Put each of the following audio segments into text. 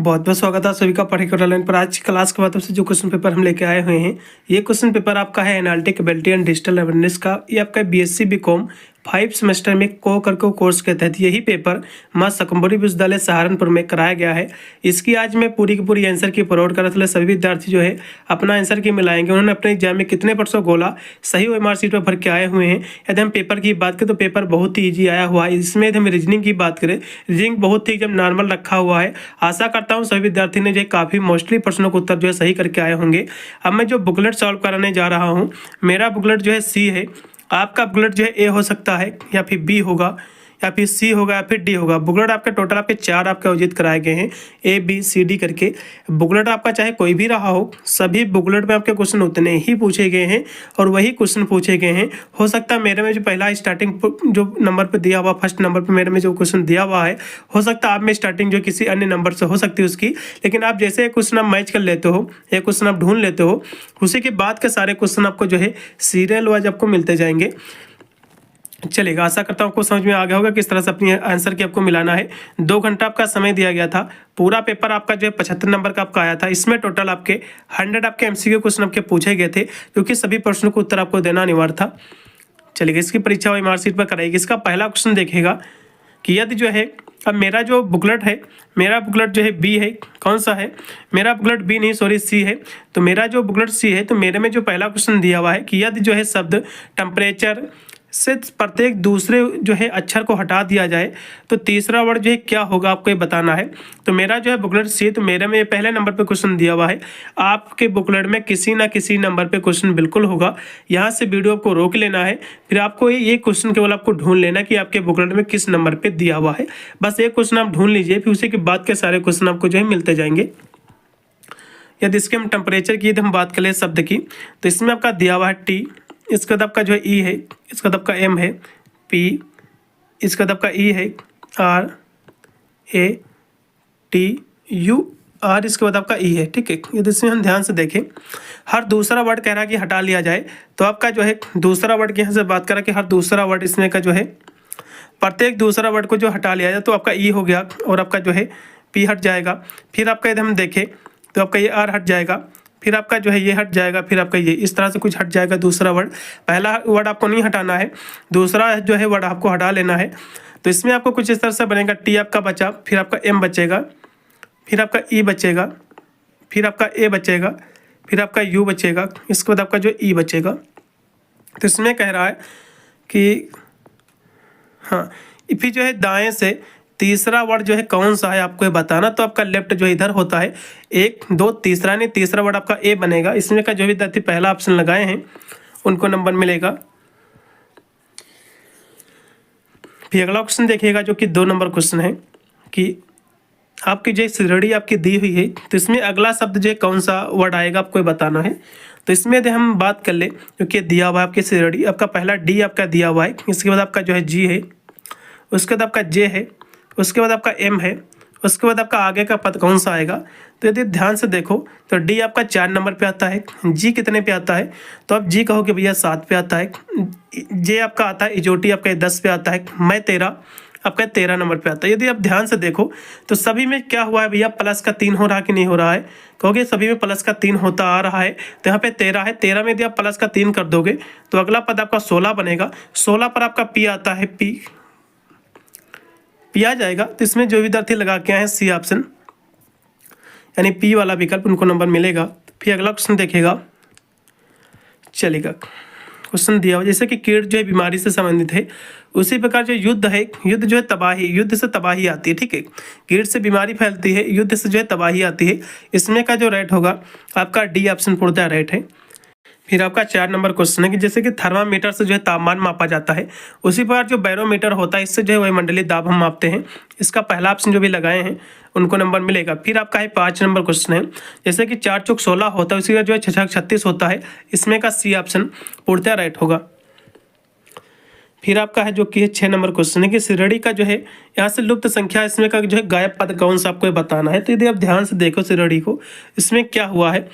बहुत बहुत स्वागत है आप सभी का पढ़ेगा ऑनलाइन पर। आज की क्लास के माध्यम से जो क्वेश्चन पेपर हम लेके आए हुए हैं, ये क्वेश्चन पेपर आपका है analytic ability and digital awareness का। ये आपका बीएससी बीकॉम 5 सेमेस्टर में को करके कोर्स के तहत यही पेपर मां शाकंभरी विश्वविद्यालय सहारनपुर में कराया गया है। इसकी आज मैं पूरी की पूरी आंसर की प्रोवाइड कर रहा था। सभी विद्यार्थी जो है अपना आंसर की मिलाएंगे, उन्होंने अपने एग्जाम में कितने % गोला सही ओएमआर शीट पर भर के आए हुए हैं। यदि हम पेपर की बात करें तो पेपर बहुत ही ईजी आया हुआ है। इसमें यदि हम रीजनिंग की बात करें, रीजनिंग बहुत ही एकदम नॉर्मल रखा हुआ है। आशा करता हूँ सभी विद्यार्थी ने जो काफ़ी मोस्टली प्रश्नों को उत्तर जो है सही करके आए होंगे। अब मैं जो बुकलेट सॉल्व कराने जा रहा हूँ, मेरा बुकलेट जो है सी है, आपका बुकलेट जो है ए हो सकता है या फिर बी होगा या फिर सी होगा या फिर डी होगा। बुकलेट आपके टोटल आपके 4 आपके आयोजित कराए गए हैं, ए बी सी डी करके। बुकलेट आपका चाहे कोई भी रहा हो, सभी बुकलेट में आपके क्वेश्चन उतने ही पूछे गए हैं और वही क्वेश्चन पूछे गए हैं। हो सकता है मेरे में जो पहला स्टार्टिंग जो नंबर पर दिया हुआ, फर्स्ट नंबर पर मेरे में जो क्वेश्चन दिया हुआ है, हो सकता है आप में स्टार्टिंग जो किसी अन्य नंबर से हो सकती है उसकी, लेकिन आप जैसे क्वेश्चन आप मैच कर लेते हो, एक क्वेश्चन आप ढूंढ लेते हो, उसी के बाद के सारे क्वेश्चन आपको जो है सीरियल वाइज आपको मिलते जाएंगे। चलेगा, आशा करता हूँ आपको समझ में आ गया होगा किस तरह से अपनी आंसर की आपको मिलाना है। 2 घंटा आपका समय दिया गया था। पूरा पेपर आपका जो है 75 नंबर का आपका आया था। इसमें टोटल आपके 100 आपके एमसीक्यू क्वेश्चन आपके पूछे गए थे, क्योंकि सभी प्रश्नों को उत्तर आपको देना अनिवार्य था। चलिए, इसकी परीक्षा ओएमआर शीट पर कराएगी। इसका पहला क्वेश्चन देखेगा कि यदि जो है, अब मेरा जो बुकलेट है, मेरा बुकलेट जो है बी है। कौन सा है? मेरा बुकलेट बी नहीं, सॉरी सी है। तो मेरा जो बुकलेट सी है, तो मेरे में जो पहला क्वेश्चन दिया हुआ है कि यदि जो है शब्द टेम्परेचर से प्रत्येक दूसरे जो है अक्षर को हटा दिया जाए तो तीसरा वर्ड जो है क्या होगा, आपको ये बताना है। तो मेरा जो है बुकलेट सी, तो मेरे में पहले नंबर पे क्वेश्चन दिया हुआ है। आपके बुकलेट में किसी ना किसी नंबर पे क्वेश्चन बिल्कुल होगा। यहाँ से वीडियो को रोक लेना है, फिर आपको ये क्वेश्चन केवल आपको ढूंढ लेना कि आपके बुकलेट में किस नंबर पर दिया हुआ है। बस एक क्वेश्चन आप ढूंढ लीजिए, फिर उसी के बाद के सारे क्वेश्चन आपको जो है मिलते जाएंगे। यदि इसके हम टेम्परेचर की यदि हम बात करें शब्द की, तो इसमें आपका दिया हुआ है टी, इसका दब का जो है ई है, इसका दब का एम है, पी, इसका दब का ई है, R, A, T, U, R, इसके बाद आपका ई है। ठीक है, यदि इसमें हम ध्यान से देखें, हर दूसरा वर्ड कह रहा है कि हटा लिया जाए, तो आपका जो है दूसरा वर्ड के यहाँ से बात करा कि हर दूसरा वर्ड इसमें का जो है प्रत्येक दूसरा वर्ड को जो हटा लिया जाए तो आपका ई हो गया और आपका जो है पी हट जाएगा। फिर आपका यदि हम देखें तो आपका ये आर हट जाएगा, फिर आपका जो है ये हट जाएगा, फिर आपका ये, इस तरह से कुछ हट जाएगा दूसरा वर्ड। पहला वर्ड आपको नहीं हटाना है, दूसरा जो है वर्ड आपको हटा लेना है। तो इसमें आपको कुछ इस तरह से बनेगा, टी आपका बचा, फिर आपका एम बचेगा, फिर आपका ई बचेगा, फिर आपका ए बचेगा, फिर आपका यू बचेगा, इसके बाद आपका जो ई बचेगा। तो इसमें कह रहा है कि हाँ, फिर जो है दाएँ से तीसरा वर्ड जो है कौन सा है आपको ये बताना। तो आपका लेफ्ट जो इधर होता है 1 2, तीसरा नहीं, तीसरा वर्ड आपका ए बनेगा। इसमें का जो विद्यार्थी पहला ऑप्शन लगाए हैं उनको नंबर मिलेगा। फिर अगला क्वेश्चन देखिएगा जो कि 2 नंबर क्वेश्चन है कि आपकी जो श्रेणी आपकी दी हुई है, तो इसमें अगला शब्द जो है कौन सा वर्ड आएगा आपको ये बताना है। तो इसमें यदि हम बात कर ले, क्योंकि दिया हुआ है आपकी श्रेणी, आपका पहला डी आपका दिया हुआ है, इसके बाद आपका जो है जी है, उसके बाद आपका जे है, उसके बाद आपका एम है, उसके बाद आपका आगे का पद कौन सा आएगा। तो यदि ध्यान से देखो तो डी आपका 4 नंबर पे आता है, जी कितने पे आता है, तो आप जी कहोगे भैया 7 पे आता है, जे आपका आता है, इजोटी आपका 10 पे आता है, मैं 13 आपका 13 नंबर पे आता है। यदि आप ध्यान से देखो तो सभी में क्या हुआ है भैया, प्लस का 3 हो रहा है कि नहीं हो रहा है, कहोगे सभी में प्लस का 3 होता आ रहा है। तो यहाँ पे 13 है, 13 में यदि आप प्लस का 3 कर दोगे तो अगला पद आपका 16 बनेगा। 16 पर आपका पी आता है, पी आ जाएगा। तो इसमें जो विद्यार्थी लगा के आए हैं सी ऑप्शन यानी पी वाला विकल्प, उनको नंबर मिलेगा। फिर अगला क्वेश्चन देखेगा, चलेगा क्वेश्चन दिया हुआ जैसे कि कीट जो है बीमारी से संबंधित है, उसी प्रकार जो युद्ध है, युद्ध जो है तबाही, युद्ध से तबाही आती है। ठीक है, कीट से बीमारी फैलती है, युद्ध से जो है तबाही आती है। इसमें का जो राइट होगा आपका डी ऑप्शन पूर्णतः राइट है। फिर आपका 4 नंबर क्वेश्चन है कि जैसे कि थर्मामीटर से जो है तापमान मापा जाता है, उसी प्रकार जो बैरोमीटर होता है इससे जो है वायुमंडलीय दाब हम मापते हैं। इसका पहला ऑप्शन जो भी लगाए हैं उनको नंबर मिलेगा। फिर आपका है 5 नंबर क्वेश्चन है, जैसे कि 4 चौक 16 होता है, उसी का जो है 6 36 होता है। इसमें का सी ऑप्शन पूर्णतः राइट होगा। फिर आपका है जो कि 6 नंबर क्वेश्चन है कि श्रेणी का जो है यहाँ से लुप्त संख्या, इसमें का जो है गायब पद कौन सा आपको बताना है। तो यदि आप ध्यान से देखो श्रेणी को, इसमें क्या हुआ है,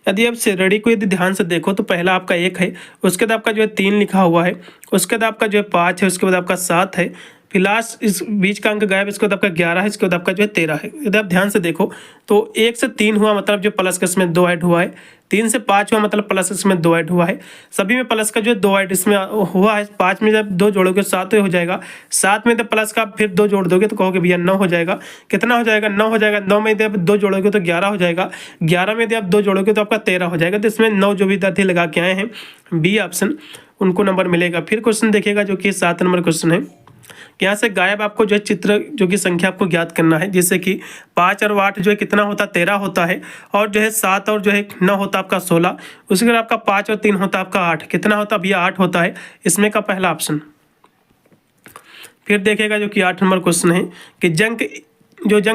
यदि आप श्रेणी को यदि ध्यान से देखो तो पहला आपका 1 है, उसके बाद आपका जो है 3 लिखा हुआ है, उसके बाद आपका जो है 5 है, उसके बाद आपका 7 है, फिर लास्ट इस बीच का अंक गायब, इसके बाद आपका 11 है, इसके बाद आपका जो है 13 है। यदि आप ध्यान से देखो तो 1 से 3 हुआ मतलब जो प्लस का इसमें 2 ऐड हुआ है, 3 से 5 हुआ मतलब प्लस इसमें 2 ऐड हुआ है, सभी में प्लस का जो है 2 ऐड इसमें हुआ है। 5 में जब 2 जोड़ोगे 7 हो जाएगा, 7 में तो प्लस का फिर 2 जोड़ दोगे तो कहोगे भैया 9 हो जाएगा। कितना हो जाएगा? 9 हो जाएगा। 9 में यदि आप 2 जोड़ोगे तो 11 हो जाएगा, 11 में यदि आप 2 जोड़ोगे तो आपका 13 हो जाएगा। तो इसमें 9 जो विद्यार्थी लगा के आए हैं बी ऑप्शन, उनको नंबर मिलेगा। फिर क्वेश्चन देखिएगा जो कि 7 नंबर क्वेश्चन है। यहाँ से गायब आपको जो है चित्र जो कि संख्या आपको ज्ञात करना है, जैसे कि 5 और 8 जो है कितना होता है? 13 होता है, और जो है 7 और जो है 9 होता है आपका 16। उसके बाद आपका 5 और 3 होता है आपका 8, कितना होता है भैया? 8 होता है, इसमें का पहला ऑप्शन। फिर देखेगा जो कि 8 नंबर क्वेश्चन है कि जंक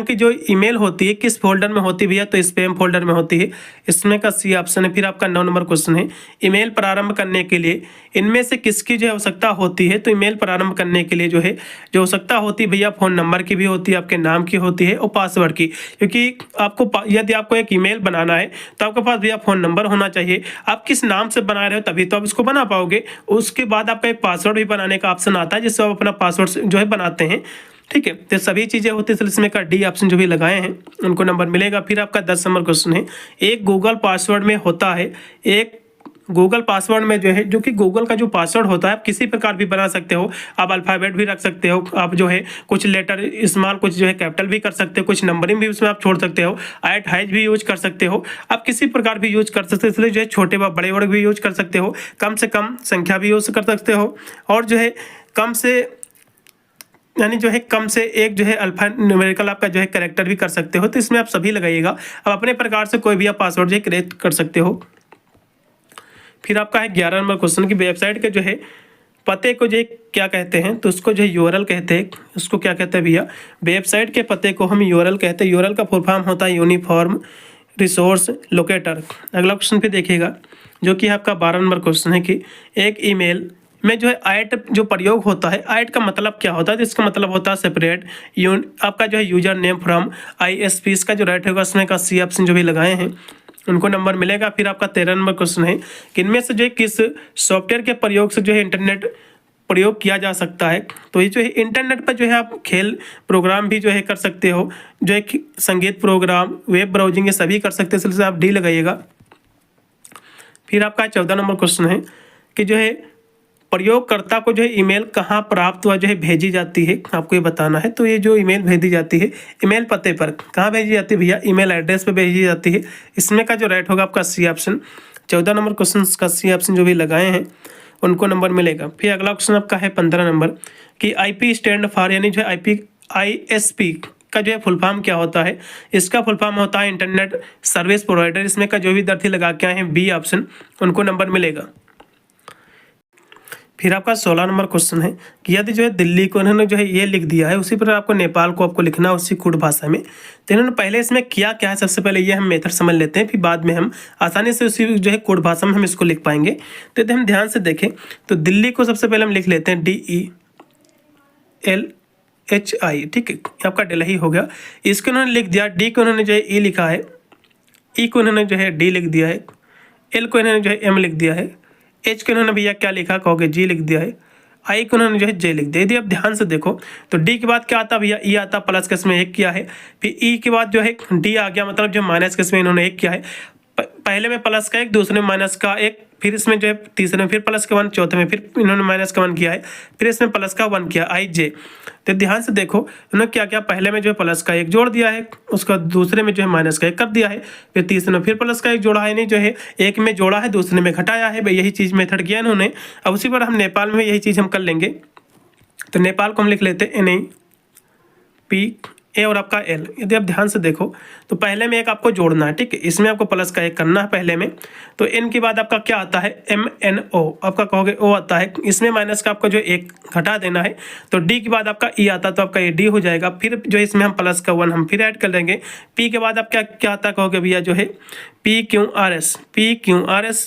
की जो ईमेल होती है किस फोल्डर में होती है भैया? तो स्पैम फोल्डर में होती है, इसमें का सी ऑप्शन है। फिर आपका 9 नंबर क्वेश्चन है, ईमेल प्रारंभ करने के लिए इनमें से किसकी जो है आवश्यकता होती है? तो ईमेल प्रारंभ करने के लिए जो है जो आवश्यकता होती है भैया, फ़ोन नंबर की भी होती है, आपके नाम की होती है और पासवर्ड की। क्योंकि आपको यदि आपको एक ईमेल बनाना है तो आपके पास भैया फ़ोन नंबर होना चाहिए, आप किस नाम से बना रहे हो तभी तो आप इसको बना पाओगे। उसके बाद आपका एक पासवर्ड भी बनाने का ऑप्शन आता है, जिससे आप अपना पासवर्ड जो है बनाते हैं, ठीक है। तो सभी चीज़ें होती है, इसमें का डी ऑप्शन जो भी लगाए हैं उनको नंबर मिलेगा। फिर आपका 10 नंबर क्वेश्चन है, एक गूगल पासवर्ड में होता है, एक गूगल पासवर्ड में जो है जो कि गूगल का जो पासवर्ड होता है आप किसी प्रकार भी बना सकते हो, आप अल्फ़ाबेट भी रख सकते हो, आप जो है कुछ लेटर स्मॉल कुछ जो है कैपिटल भी कर सकते हो, कुछ नंबरिंग भी उसमें आप छोड़ सकते हो, एट हाइज भी यूज कर सकते हो, आप किसी प्रकार भी यूज कर सकते हो। इसलिए जो है छोटे व बड़े वर्ड भी यूज कर सकते हो, कम से कम संख्या भी यूज कर सकते हो, और जो है कम से यानी जो है कम से एक जो है अल्फा न्यूमेरिकल आपका जो है कैरेक्टर भी कर सकते हो। तो इसमें आप सभी लगाइएगा, आप अपने प्रकार से कोई भी आप पासवर्ड जो है क्रिएट कर सकते हो। फिर आपका है 11 नंबर क्वेश्चन की वेबसाइट के जो है पते को जो है क्या कहते हैं? तो उसको जो है यूआरएल कहते हैं। उसको क्या कहते हैं भैया? वेबसाइट के पते को हम यूआरएल कहते हैं। यूआरएल का फुल फॉर्म होता है यूनिफॉर्म रिसोर्स लोकेटर। अगला क्वेश्चन पे देखिएगा जो कि आपका 12 नंबर क्वेश्चन है कि एक ईमेल में जो है आइट जो प्रयोग होता है, आइट का मतलब क्या होता है? तो इसका मतलब होता है सेपरेट आपका जो है यूजर नेम फ्रॉम ISP। इसका जो राइट होगा उसमें का सी ऑप्शन जो भी लगाए हैं उनको नंबर मिलेगा। फिर आपका 13 नंबर क्वेश्चन है कि इनमें से जो है किस सॉफ्टवेयर के प्रयोग से जो है इंटरनेट प्रयोग किया जा सकता है? तो ये जो है इंटरनेट पर जो है आप खेल प्रोग्राम भी जो है कर सकते हो, जो है संगीत प्रोग्राम, वेब ब्राउजिंग, ये सभी कर सकते हैं, इसलिए आप डी लगाइएगा। फिर आपका 14 नंबर क्वेश्चन है कि जो है प्रयोगकर्ता को जो है ईमेल कहाँ प्राप्त हुआ जो है भेजी जाती है, आपको ये बताना है। तो ये जो ईमेल भेजी जाती है ईमेल पते पर कहाँ भेजी जाती है भैया? ईमेल एड्रेस पे भेजी जाती है। इसमें का जो राइट होगा आपका सी ऑप्शन। 14 नंबर क्वेश्चन का सी ऑप्शन जो भी लगाए हैं उनको नंबर मिलेगा। फिर अगला क्वेश्चन आपका है 15 नंबर कि IP स्टैंड फॉर यानी जो है ISP का जो है फुल फॉर्म क्या होता है? इसका फुल फॉर्म होता है इंटरनेट सर्विस प्रोवाइडर। इसमें का जो भी विद्यार्थी लगा के आए हैं बी ऑप्शन, उनको नंबर मिलेगा। फिर आपका 16 नंबर क्वेश्चन है कि यदि जो है दिल्ली को इन्होंने जो है ये लिख दिया है, उसी पर आपको नेपाल को आपको लिखना है उसी कुड भाषा में। तो इन्होंने पहले इसमें किया क्या है, सबसे पहले ये हम मेथड समझ लेते हैं, फिर बाद में हम आसानी से उसी जो है कुड भाषा में हम इसको लिख पाएंगे। तो यदि हम ध्यान से देखें तो दिल्ली को सबसे पहले हम लिख लेते हैं DELHI, ठीक है, आपका दिल्ली हो गया। इसको उन्होंने लिख दिया, डी को उन्होंने जो है ई लिखा है, ई को उन्होंने जो है डी लिख दिया है, एल को इन्होंने जो है एम लिख दिया है, एच को इन्होंने भैया क्या लिखा कहोगे? जी लिख दिया है, आई को उन्होंने जो है जे लिख दिया। यदि आप ध्यान से देखो तो डी के बाद क्या आता भैया? ई आता, प्लस के इसमें एक किया है, फिर ई के बाद जो है डी आ गया, मतलब जो माइनस के इसमें इन्होंने एक किया है। पहले में प्लस का एक, दूसरे में माइनस का एक, फिर इसमें जो है तीसरे में फिर प्लस का 1, चौथे में फिर इन्होंने माइनस का 1 किया है, फिर इसमें प्लस का 1 किया IJ। तो ध्यान से देखो उन्होंने क्या किया, पहले में जो है प्लस का 1 जोड़ दिया है, उसका दूसरे में जो है माइनस का 1 कर दिया है, फिर तीसरे में फिर प्लस का 1 जोड़ा है, नहीं जो है एक में जोड़ा है दूसरे में घटाया है। भाई यही चीज़ मेथड किया इन्होंने। अब उसी पर हम नेपाल में यही चीज़ हम कर लेंगे। तो नेपाल को हम लिख लेते हैं NAP ए और आपका एल। यदि आप ध्यान से देखो तो पहले में एक आपको जोड़ना है, ठीक है, इसमें आपको प्लस का 1 करना है पहले में। तो एन के बाद आपका क्या आता है? MNO, आपका कहोगे ओ आता है, इसमें माइनस का आपका जो 1 घटा देना है। तो डी के बाद आपका ई आता है, तो आपका ये डी हो जाएगा। फिर जो इसमें हम प्लस का 1 हम फिर ऐड कर लेंगे। पी के बाद आप क्या आता है कहोगे भैया? जो है PQRS,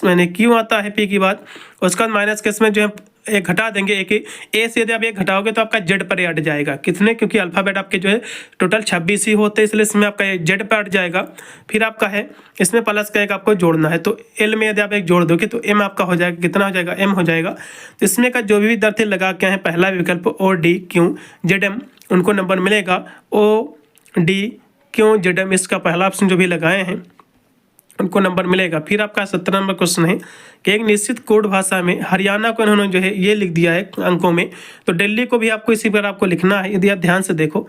मैंने क्यों आता है पी के बाद, उसके बाद माइनस के इसमें जो है एक घटा देंगे, एक ए से यदि आप एक घटाओगे तो आपका जेड पर हट जाएगा। कितने? क्योंकि अल्फ़ाबेट आपके जो है टोटल 26 ही होते हैं, इसलिए इसमें आपका ये जेड पर हट जाएगा। फिर आपका है इसमें प्लस का एक आपको जोड़ना है, तो एल में यदि आप एक जोड़ दोगे तो एम आपका हो जाएगा, कितना हो जाएगा? एम हो जाएगा। तो इसमें का जो भी विद्यार्थी लगा के हैं पहला विकल्प O D Q Z M, उनको नंबर मिलेगा। O D Q Z M, इसका पहला ऑप्शन जो भी लगाए हैं उनको नंबर मिलेगा। फिर आपका 17 नंबर क्वेश्चन है कि एक निश्चित कोड भाषा में हरियाणा को इन्होंने जो है ये लिख दिया है अंकों में, तो दिल्ली को भी आपको इसी पर आपको लिखना है। यदि आप ध्यान से देखो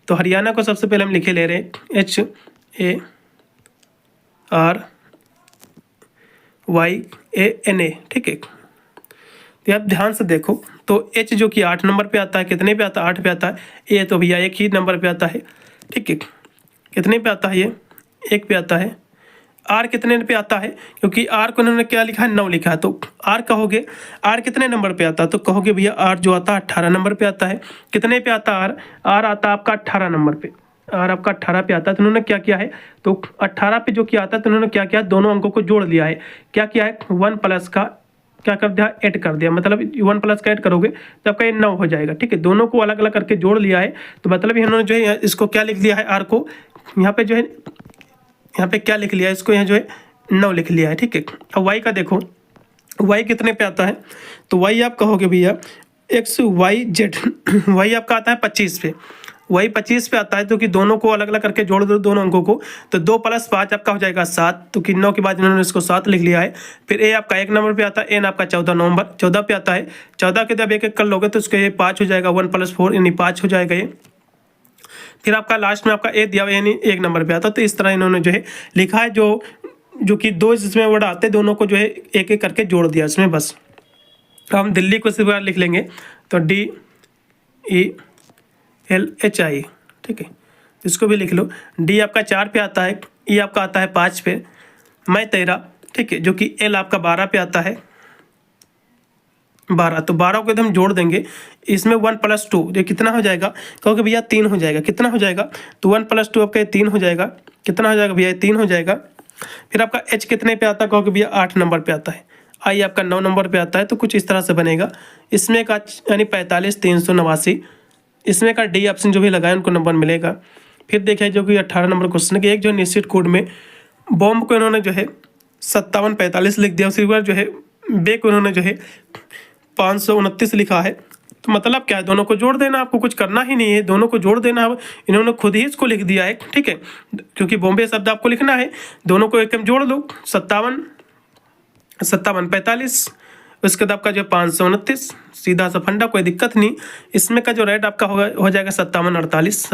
तो हरियाणा को सबसे पहले हम लिखे ले रहे हैं HARYANA, ठीक है। तो आप ध्यान से देखो तो H जो कि 8 नंबर पे आता है, कितने पे आता है? 8 पे आता है। A तो भैया एक ही नंबर पे आता है, ठीक है। कितने पे आता है? ये 1 पे आता है। आर कितने पे आता है? क्योंकि आर को उन्होंने क्या लिखा है? 9 लिखा है, तो आर कहोगे आर कितने नंबर पे आता है? तो कहोगे भैया आर जो आता है 18 नंबर पे आता है। कितने पे आता है आर? आर आता है आपका 18 नंबर पे, आर आपका 18 पे आता है। तो उन्होंने क्या किया है? तो 18 पे जो किया आता है तो उन्होंने क्या किया? दोनों अंकों को जोड़ लिया है। क्या किया है? 1 प्लस का क्या कर दिया? ऐड कर दिया, मतलब 1 प्लस का ऐड करोगे तो आपका ये 9 हो जाएगा, ठीक है। दोनों को अलग अलग करके जोड़ लिया है, तो मतलब इन्होंने जो है इसको क्या लिख दिया है? आर को यहाँ पे जो है यहाँ पे क्या लिख लिया है? इसको यहाँ जो है 9 लिख लिया है, ठीक है। अब वाई का देखो, वाई कितने पे आता है? तो वाई आप कहोगे भैया XYZ वाई आपका आता है 25 पे, वाई 25 पे आता है। तो कि दोनों को अलग अलग करके जोड़ दो दोनों अंकों को, तो 2 + 5 आपका हो जाएगा 7, तो कि 9 के बाद इन्होंने इसको 7 लिख लिया है। फिर ए आपका 1 नंबर पे आता है, एन आपका 14 पे आता है। 14 के जब एक एक कर लोगे तो उसके ये 5 हो जाएगा, 1 + 4 यानी 5 हो जाएगा ये। फिर आपका लास्ट में आपका ए दिया हुआ यानी 1 नंबर पे आता है। तो इस तरह इन्होंने जो है लिखा है, जो कि 2 जिसमें वर्ड आते हैं दोनों को जो है एक एक करके जोड़ दिया इसमें बस। तो हम दिल्ली को इसी बार लिख लेंगे, तो DELHI, ठीक है। इसको भी लिख लो। डी आपका 4 पे आता है, ई आपका आता है 5 पे, मैं 13, ठीक है, जो कि एल आपका 12 पे आता है, 12। तो 12 को एकदम जोड़ देंगे, इसमें 1 + 2 ये कितना हो जाएगा? कहोगे भैया 3 हो जाएगा। कितना हो जाएगा? तो 1 + 2 आपका 3 हो जाएगा। कितना हो जाएगा भैया? 3 हो जाएगा। फिर आपका H कितने पे आता है? कहोगे भैया 8 नंबर पे आता है। आई आपका 9 नंबर पे आता है। तो कुछ इस तरह से बनेगा। इसमें का यानी 45 389, इसमें का डी ऑप्शन जो भी लगाए उनको नंबर मिलेगा। फिर देखिए जो कि 18 नंबर क्वेश्चन है कि एक जो निश्चित कोड में बॉम्ब को इन्होंने जो है 5745 लिख दिया, उसी बार जो है बे को इन्होंने जो है 529 लिखा है। तो मतलब क्या है? दोनों को जोड़ देना, आपको कुछ करना ही नहीं है, दोनों को जोड़ देना। इन्होंने खुद ही इसको लिख दिया है, ठीक है, क्योंकि बॉम्बे शब्द आपको लिखना है। दोनों को एकदम जोड़ दो, 5745, उसके बाद आपका जो 529, सीधा सा फंडा, कोई दिक्कत नहीं। इसमें का जो रेट आपका हो जाएगा 5748,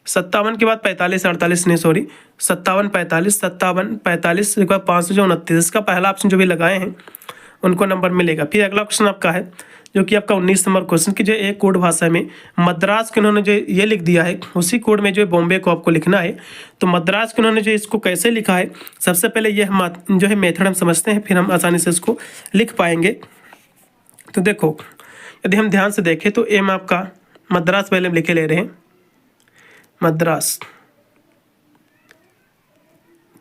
57 के बाद 45 48 नहीं सॉरी 57 45 के बाद 529, इसका पहला ऑप्शन जो भी लगाए हैं उनको नंबर मिलेगा। फिर अगला क्वेश्चन आपका है जो कि आपका 19 नंबर क्वेश्चन की जो एक कोड भाषा में मद्रास के उन्होंने जो ये लिख दिया है, उसी कोड में जो है बॉम्बे को आपको लिखना है। तो मद्रास के उन्होंने जो इसको कैसे लिखा है, सबसे पहले ये हम जो है मेथड हम समझते हैं, फिर हम आसानी से इसको लिख पाएंगे। तो देखो यदि हम ध्यान से देखें तो एम आपका मद्रास पहले हम लिखे ले रहे हैं, मद्रास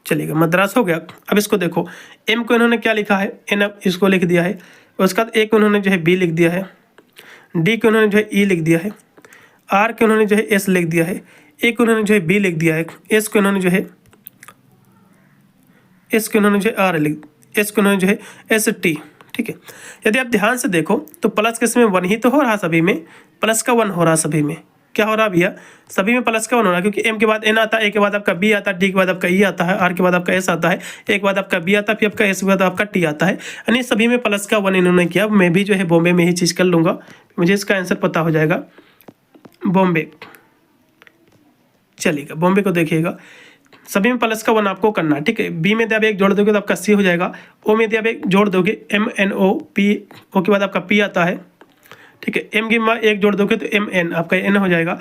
चलेगा, मद्रास हो गया। अब इसको देखो, एम को इन्होंने क्या लिखा है? एन, अब इसको लिख दिया है। उसके बाद ए को उन्होंने जो है बी लिख दिया है, डी को उन्होंने जो है ई लिख दिया है, आर को उन्होंने जो है एस लिख दिया है, ए को उन्होंने जो है बी लिख दिया है, एस को उन्होंने जो है आर एस को उन्होंने जो है एस टी, ठीक है। यदि आप ध्यान से देखो तो प्लस के इसमें 1 ही तो हो रहा, सभी में प्लस का 1 हो रहा, सभी में क्या हो रहा भैया? सभी में प्लस का 1 हो रहा, क्योंकि एम के बाद एन आता है, ए के बाद आपका बी आता है, डी के बाद आपका ई आता है, आर के बाद आपका एस आता है, ए के बाद आपका बी आता है, फिर आपका एस के बाद आपका टी आता है, यानी सभी में प्लस का 1 इन्होंने किया। मैं भी जो है बॉम्बे में ही चीज़ कर लूँगा, मुझे इसका आंसर पता हो जाएगा, बॉम्बे चलेगा। बॉम्बे को देखिएगा, सभी में प्लस का 1 आपको करना है, ठीक है। बी में जब एक जोड़ दोगे तो आपका सी हो जाएगा, ओ में जब एक जोड़ दोगे MNO, पी ओ के बाद आपका पी आता है, ठीक है। एम की में एक जोड़ दोगे तो MN आपका एन हो जाएगा।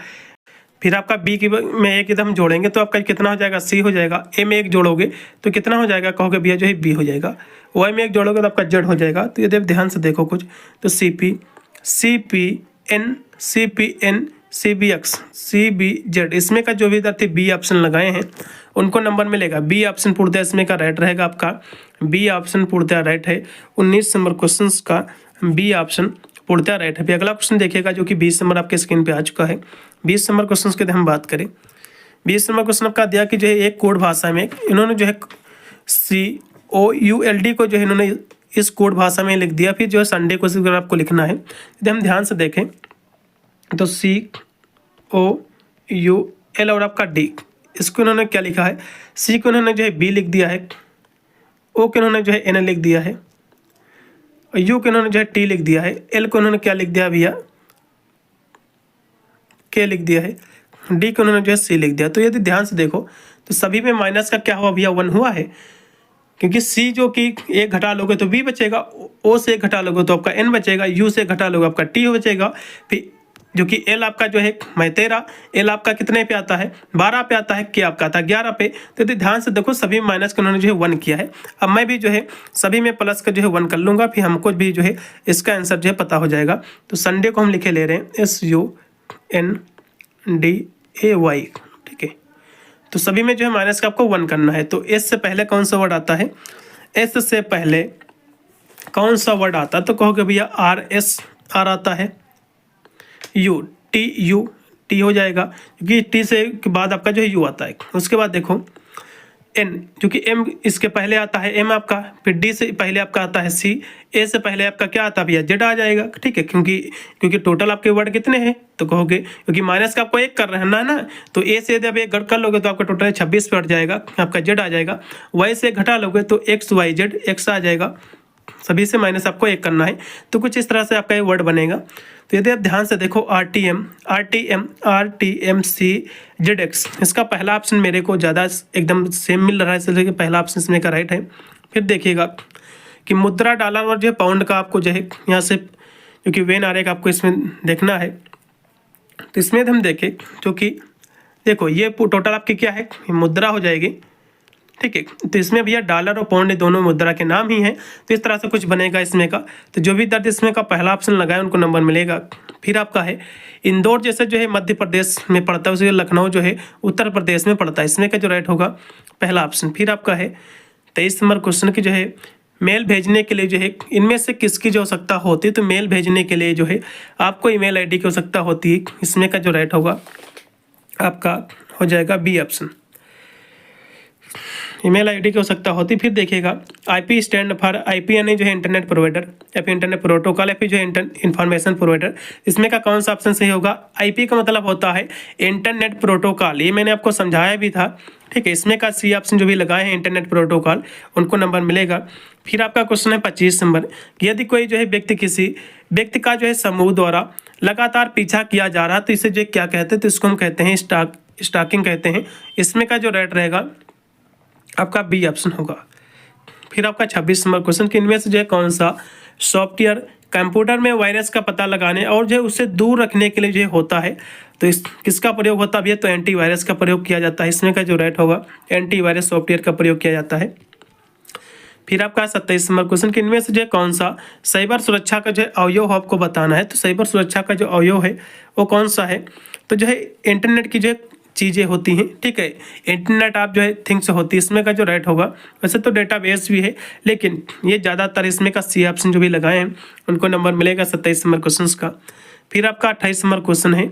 फिर आपका बी की में एक एकदम जोड़ेंगे तो आपका कितना हो जाएगा? सी हो जाएगा। ए में एक जोड़ोगे तो कितना हो जाएगा? कहोगे भैया जो है बी हो जाएगा। वाई में एक जोड़ोगे तो आपका जेड हो जाएगा। तो यदि आप ध्यान से देखो कुछ, तो CPN CBX CBZ, इसमें का जो भी विद्यार्थी बी ऑप्शन लगाए हैं उनको नंबर मिलेगा। बी ऑप्शन पूर्णतः इसमें का राइट रहेगा आपका, बी ऑप्शन पूर्णतः राइट है। 19 नंबर क्वेश्चन का बी ऑप्शन पूर्णतः राइट है। फिर अगला क्वेश्चन देखिएगा जो कि 20 नंबर आपके स्क्रीन पे आ चुका है। 20 नंबर क्वेश्चन की हम बात करें, 20 नंबर क्वेश्चन आपका दिया कि जो है एक कोड भाषा में इन्होंने जो है COULD को जो है इन्होंने इस कोड भाषा में लिख दिया। फिर जो है संडे को अगर आपको लिखना है, यदि हम ध्यान से देखें तो COUL और आपका D, इसको इन्होंने क्या लिखा है, C को इन्होंने जो है B लिख दिया है, O को इन्होंने जो है N लिख दिया है, और U को इन्होंने जो है T लिख दिया है, L को इन्होंने क्या लिख दिया भैया, K लिख दिया है, D को उन्होंने जो है C लिख दिया। तो यदि ध्यान से देखो तो सभी में माइनस का क्या हुआ भैया, 1 हुआ है, क्योंकि C जो कि 1 घटा लोगे तो B बचेगा, O से 1 घटा लोगे तो आपका N बचेगा, U से घटा लोगे आपका T बचेगा। फिर जो कि L आपका जो है 13, L आपका कितने पे आता है, 12 पे आता है, K आपका आता है 11 पे। तो यदि ध्यान से देखो सभी माइनस का उन्होंने जो है 1 किया है। अब मैं भी जो है सभी में प्लस का जो है 1 कर लूँगा, फिर हमको भी जो है इसका आंसर जो है पता हो जाएगा। तो संडे को हम लिखे ले रहे हैं SUNDAY, ठीक है। तो सभी में जो है माइनस का आपको 1 करना है। तो S से पहले कौन सा वर्ड आता है, S से पहले कौन सा वर्ड आता है, तो कहोगे भैया RS R आता है, T हो जाएगा, क्योंकि T से के बाद आपका जो है U आता है। उसके बाद देखो N, क्योंकि M इसके पहले आता है M आपका, फिर D से पहले आपका आता है C, A से पहले आपका क्या आता है भैया, Z आ जाएगा, ठीक है। क्योंकि टोटल आपके वर्ड कितने हैं, तो कहोगे क्योंकि माइनस का आपको 1 कर रहे हैं ना, तो A से यदि आप 1 कर लोगे तो आपका टोटल 26 पे हट जाएगा, आपका Z आ जाएगा। Y से घटा लोगे तो XYZ X आ जाएगा, सभी से माइनस आपको 1 करना है। तो कुछ इस तरह से आपका ये वर्ड बनेगा। तो यदि आप ध्यान से देखो RTMC ZX, इसका पहला ऑप्शन मेरे को ज़्यादा एकदम सेम मिल रहा है, इसलिए पहला ऑप्शन इसमें का राइट है। फिर देखिएगा कि मुद्रा डॉलर और जो है पाउंड का आपको जो है यहाँ से क्योंकि वेन आरेख आपको इसमें देखना है, तो इसमें हम देखें जो कि देखो ये टोटल आपकी क्या है, मुद्रा हो जाएगी, ठीक है। तो इसमें भैया डॉलर और पाउंड दोनों मुद्रा के नाम ही हैं, तो इस तरह से कुछ बनेगा इसमें का। तो जो भी दर्ज इसमें का पहला ऑप्शन लगाए उनको नंबर मिलेगा। फिर आपका है इंदौर जैसे जो है मध्य प्रदेश में पड़ता है, उसे लखनऊ जो है उत्तर प्रदेश में पड़ता है, इसमें का जो राइट होगा पहला ऑप्शन। फिर आपका है 23 नंबर क्वेश्चन की जो है मेल भेजने के लिए जो है इनमें से किसकी जो आवश्यकता होती है, तो मेल भेजने के लिए जो है आपको ईमेल ID की आवश्यकता होती है, इसमें का जो राइट होगा आपका हो जाएगा B ऑप्शन, ईमेल ID की आवश्यकता होती। फिर देखिएगा IP स्टैंड फॉर IP यानी जो है इंटरनेट प्रोवाइडर या फिर इंटरनेट प्रोटोकॉल या फिर जो है इंफॉर्मेशन प्रोवाइडर, इसमें का कौन सा ऑप्शन सही होगा, IP का मतलब होता है इंटरनेट प्रोटोकॉल, ये मैंने आपको समझाया भी था, ठीक है। इसमें का C ऑप्शन जो भी लगाए हैं इंटरनेट प्रोटोकॉल उनको नंबर मिलेगा। फिर आपका क्वेश्चन है 25 नंबर, यदि कोई जो है किसी व्यक्ति का जो है समूह द्वारा लगातार पीछा किया जा रहा है तो इसे जो क्या कहते हैं, तो इसको हम कहते हैं स्टॉकिंग कहते हैं। इसमें का जो राइट रहेगा आपका B ऑप्शन होगा। फिर आपका 26 नंबर क्वेश्चन कि इनमें से जो है कौन सा सॉफ्टवेयर कंप्यूटर में वायरस का पता लगाने और जो है उससे दूर रखने के लिए जो होता है, तो इस किसका प्रयोग होता है, तो एंटीवायरस का प्रयोग किया जाता है। इसमें का जो राइट होगा एंटीवायरस सॉफ्टवेयर का प्रयोग किया जाता है। फिर आपका 27 नंबर क्वेश्चन कि इनमें से जो है कौन सा साइबर सुरक्षा का जो है अवयव आपको बताना है, तो साइबर सुरक्षा का जो अवयव है वो कौन सा है, तो जो है इंटरनेट की जो चीज़ें होती हैं, ठीक है, इंटरनेट आप जो है थिंग्स होती है, इसमें का जो राइट होगा। वैसे तो डेटाबेस भी है, लेकिन ये ज़्यादातर इसमें का C ऑप्शन जो भी लगाए हैं उनको नंबर मिलेगा 27 नंबर क्वेश्चन का। फिर आपका 28 नंबर क्वेश्चन है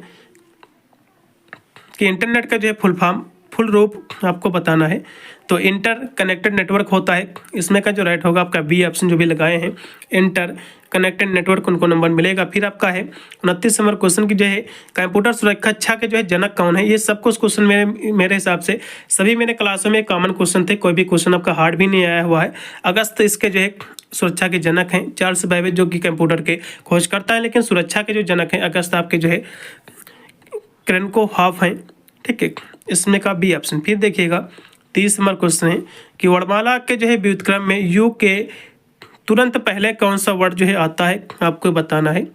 कि इंटरनेट का जो है फुल रूप आपको बताना है, तो इंटर कनेक्टेड नेटवर्क होता है, इसमें का जो राइट होगा आपका B ऑप्शन जो भी लगाए हैं इंटर कनेक्टेड नेटवर्क, उनको नंबर मिलेगा। फिर आपका है 29 नंबर क्वेश्चन की जो है कंप्यूटर सुरक्षा के जो है जनक कौन है, ये सब कुछ क्वेश्चन मेरे हिसाब से सभी मेरे क्लासों में कॉमन क्वेश्चन थे, कोई भी क्वेश्चन आपका हार्ड भी नहीं आया हुआ है। अगस्त इसके जो है सुरक्षा के जनक हैं चार्ल्स बेबेज जो कि कंप्यूटर के खोज करता है, लेकिन सुरक्षा के जो जनक हैं अगस्त आपके जो है क्रेनकोव हैं, ठीक है, इसमें का B ऑप्शन। फिर देखिएगा 30 नंबर क्वेश्चन है कि वर्णमाला के जो है व्युत्क्रम में U के तुरंत पहले कौन सा वर्ड जो है आता है, आपको बताना है।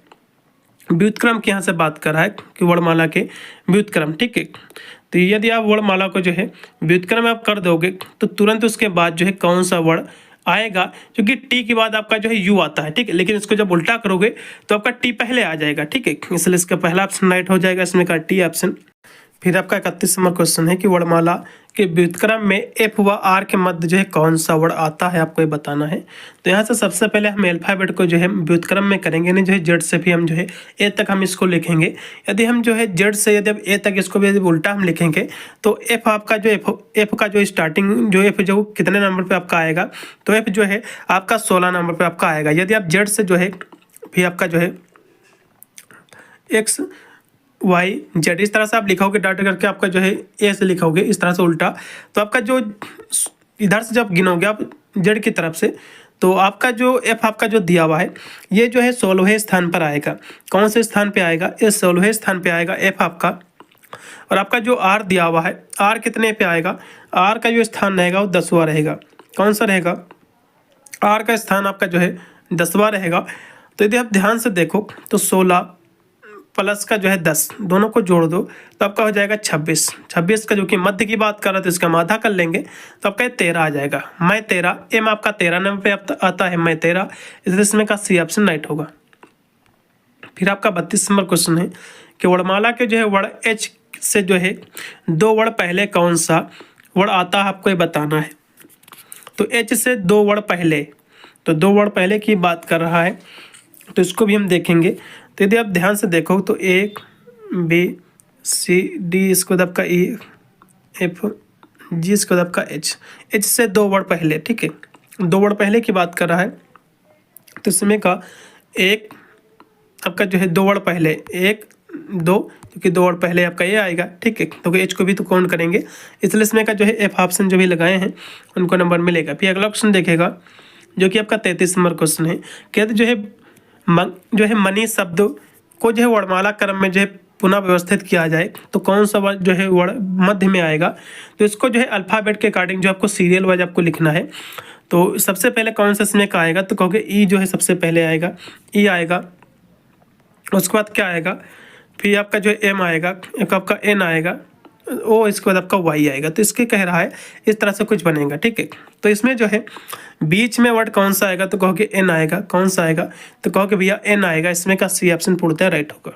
व्युत्क्रम की यहाँ से बात कर रहा है कि वर्णमाला के व्युत्क्रम, ठीक है। तो यदि आप वर्णमाला को जो है व्युत्क्रम आप कर दोगे तो तुरंत उसके बाद जो है कौन सा वर्ड आएगा, क्योंकि T के बाद आपका जो है U आता है, ठीक है, लेकिन इसको जब उल्टा करोगे तो आपका T पहले आ जाएगा, ठीक है, इसलिए इसका पहला ऑप्शन राइट हो जाएगा, इसमें का T ऑप्शन। फिर आपका 31 नंबर क्वेश्चन है कि वर्णमाला के व्युत्क्रम में एफ व आर के मध्य जो है कौन सा वर्ड आता है, आपको ये बताना है। तो यहाँ से सबसे पहले हम अल्फाबेट को जो है व्युत्क्रम में करेंगे, नहीं जो है जेड से भी हम जो है ए तक हम इसको लिखेंगे। यदि हम जो है जेड से यदि ए तक इसको भी यदि उल्टा हम लिखेंगे तो एफ आपका जो एफ का जो स्टार्टिंग जो एफ जो कितने नंबर पर आपका आएगा, तो एफ जो है आपका 16 नंबर पर आपका आएगा। यदि आप जेड से जो है भी आपका जो है एक्स वाई जेड इस तरह से आप लिखोगे डॉट करके, आपका जो है ए से लिखोगे इस तरह से उल्टा, तो आपका जो इधर से जब गिनोगे आप जेड की तरफ से, तो आपका जो एफ आपका जो दिया हुआ है ये जो है 16वें स्थान पर आएगा। कौन से स्थान पे आएगा, ये 16वें स्थान पे आएगा एफ आपका। और आपका जो आर दिया हुआ है, आर कितने पे आएगा, आर का जो स्थान रहेगा वो 10वां रहेगा। कौन सा रहेगा, आर का स्थान आपका जो है 10वां रहेगा। तो यदि आप ध्यान से देखो तो 16 प्लस का जो है 10 दोनों को जोड़ दो तो आपका हो जाएगा 26। 26 का जो कि मध्य की बात कर रहा है तो इसका हम आधा कर लेंगे तो आपका 13 आ जाएगा। मैं 13 एम आपका 13 नंबर पे आता है, मैं 13, इसलिए इसमें का सी ऑप्शन राइट होगा। फिर आपका 32 नंबर क्वेश्चन है कि वर्णमाला के जो है वर्ड एच से जो है 2 वर्ड पहले कौन सा वर्ड आता है, आपको ये बताना है। तो एच से 2 वर्ड पहले, तो 2 वर्ड पहले की बात कर रहा है तो इसको भी हम देखेंगे। तो यदि आप ध्यान से देखो तो एक बी सी डी इसको दबका ई एफ जी इसको दबका एच, एच से 2 वर्ड पहले, ठीक है 2 वर्ड पहले की बात कर रहा है। तो इसमें का एक आपका जो है 2 वर्ड पहले 1 2, क्योंकि 2 वर्ड पहले आपका ये आएगा, ठीक है। तो एच को भी तो काउंट करेंगे, इसलिए इसमें का जो है एफ ऑप्शन जो भी लगाए हैं उनको नंबर मिलेगा। फिर अगला ऑप्शन देखेगा जो कि आपका 33 नंबर क्वेश्चन है। कहते जो है मनी शब्द को जो है वर्णमाला क्रम में जो है पुनः व्यवस्थित किया जाए तो कौन सा वर्ड जो है वर्ड मध्य में आएगा। तो इसको जो है अल्फ़ाबेट के अकॉर्डिंग जो आपको सीरियल वाइज आपको लिखना है। तो सबसे पहले कौन सा इसमें का आएगा, तो कहोगे ई जो है सबसे पहले आएगा, ई आएगा। उसके बाद क्या आएगा, फिर आपका जो है एम आएगा, एक आपका एन आएगा, ओ इसके बाद आपका वाई आएगा। तो इसके कह रहा है इस तरह से कुछ बनेगा, ठीक है। तो इसमें जो है बीच में वर्ड कौन सा आएगा, तो कहोगे एन आएगा। कौन सा आएगा, तो कहोगे भैया एन आएगा। इसमें का सी ऑप्शन पूर्णतः राइट होगा।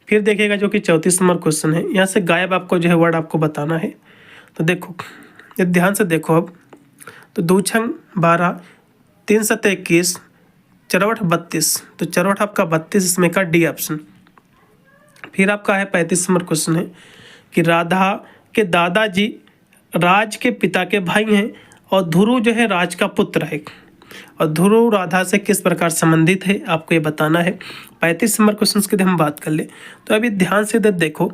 फिर देखिएगा जो कि 34 नंबर क्वेश्चन है, यहाँ से गायब आपको जो है वर्ड आपको बताना है। तो देखो ध्यान से देखो अब, तो 2 छंग 12 3 7 21 चरवट 32, तो चरवट आपका 32 इसमें का डी ऑप्शन। फिर आपका है 35 नंबर क्वेश्चन है कि राधा के दादाजी राज के पिता के भाई हैं और ध्रुव जो है राज का पुत्र है, और ध्रुव राधा से किस प्रकार संबंधित है, आपको ये बताना है। 35 नंबर क्वेश्चन की हम बात कर ले तो अभी ध्यान से देखो,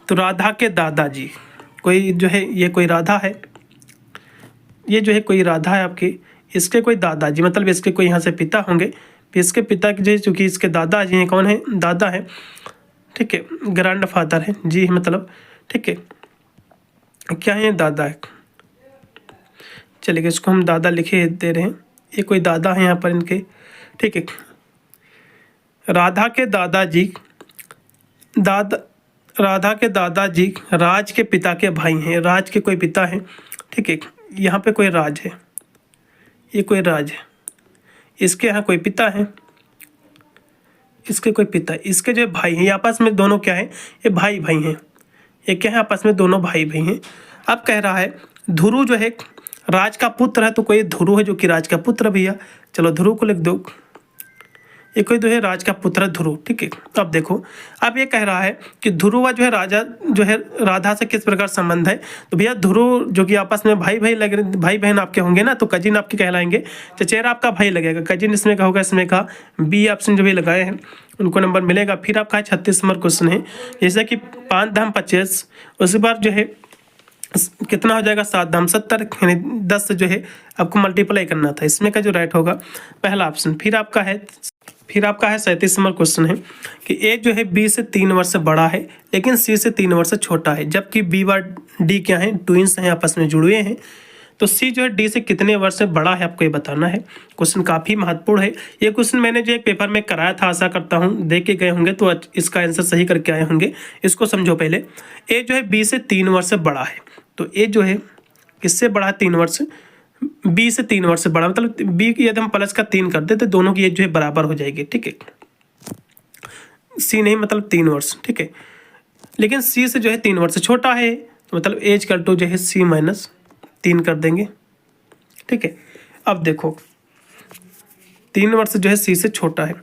तो राधा के दादाजी कोई जो है ये कोई राधा है, ये जो है कोई राधा है आपकी, इसके कोई दादाजी मतलब इसके कोई यहाँ से पिता होंगे, फिर इसके पिता की जो चूँकि इसके दादाजी हैं, कौन है, दादा है, ठीक है, ग्रैंड फादर है जी मतलब, ठीक है, क्या है, दादा है। चलिए इसको हम दादा लिखे दे रहे हैं, ये कोई दादा है यहाँ पर इनके, ठीक है। राधा के दादाजी राज के पिता के भाई हैं, राज के कोई पिता हैं, ठीक है। यहाँ पे कोई राज है, ये कोई राज है, इसके यहाँ कोई पिता है, इसके कोई पिता, इसके जो भाई हैं, ये आपस में दोनों क्या है, ये भाई भाई हैं, ये क्या है, आपस में दोनों भाई भाई हैं। अब कह रहा है ध्रुव जो है राज का पुत्र है, तो कोई ध्रुव है जो कि राज का पुत्र भैया, चलो ध्रुव को लिख दो, ये कोई जो है राज का पुत्र ध्रुव, ठीक है। अब देखो अब ये कह रहा है कि ध्रुव जो है राजा जो है राधा से किस प्रकार संबंध है, तो भैया ध्रुव जो कि आपस में भाई बहन आपके होंगे ना, तो कजिन आपके कहलाएंगे, चचेरा आपका भाई लगेगा, कजिन इसमें का होगा, इसमें का बी ऑप्शन जो भी लगाए हैं उनको नंबर मिलेगा। फिर आपका 36 नंबर क्वेश्चन है, जैसे कि 5 धाम 25, उसके बाद जो है कितना हो जाएगा, 7 धाम 70, यानी 10 से जो है आपको मल्टीप्लाई करना था, इसमें का जो राइट होगा पहला ऑप्शन। फिर आपका है 37 नंबर क्वेश्चन है कि ए जो है बी से 3 वर्ष से बड़ा है लेकिन सी से 3 वर्ष से छोटा है, जबकि बी व डी क्या है, ट्विंस हैं, आपस में जुड़े हैं। तो सी जो है डी से कितने वर्ष से बड़ा है, आपको ये बताना है। क्वेश्चन काफ़ी महत्वपूर्ण है, ये क्वेश्चन मैंने जो एक पेपर में कराया था, आशा करता हूँ देख के गए होंगे तो इसका आंसर सही करके आए होंगे। इसको समझो पहले, ए जो है बी से 3 वर्ष से बड़ा है, तो ए जो है किससे बड़ा है, 3 वर्ष, बी से 3 वर्ष से बड़ा, मतलब बी की यदि हम प्लस का 3 कर दे तो दोनों की एज जो है बराबर हो जाएगी, ठीक है। सी नहीं मतलब 3 वर्ष, ठीक है। लेकिन सी से जो है 3 वर्ष छोटा है, तो मतलब एज कल टू जो है सी माइनस 3 कर देंगे। ठीक है, अब देखो 3 वर्ष जो है सी से छोटा है।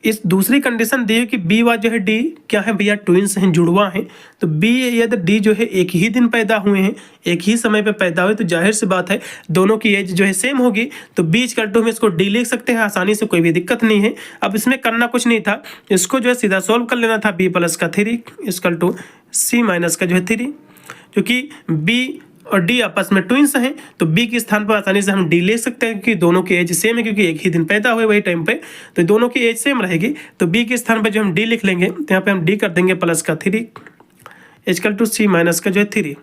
इस दूसरी कंडीशन दी है कि बी व जो है डी क्या है भैया, ट्विंस हैं, जुड़वा हैं। तो बी यदि डी जो है एक ही दिन पैदा हुए हैं, एक ही समय पे पैदा हुए, तो जाहिर सी बात है दोनों की एज जो है सेम होगी। तो बी इक्वल टू में इसको डी लिख सकते हैं आसानी से, कोई भी दिक्कत नहीं है। अब इसमें करना कुछ नहीं था, इसको जो है सीधा सॉल्व कर लेना था। बी प्लस का 3 इक्वल टू सी माइनस का जो है 3, क्योंकि बी और डी आपस में ट्विंस हैं, तो बी के स्थान पर आसानी से हम डी ले सकते हैं, क्योंकि दोनों की एज सेम है, क्योंकि एक ही दिन पैदा हुए वही टाइम पे, तो दोनों की एज सेम रहेगी। तो बी के स्थान पर जो हम डी लिख लेंगे, तो यहाँ पे हम डी कर देंगे प्लस का 3 इक्वल टू सी माइनस का जो है 3।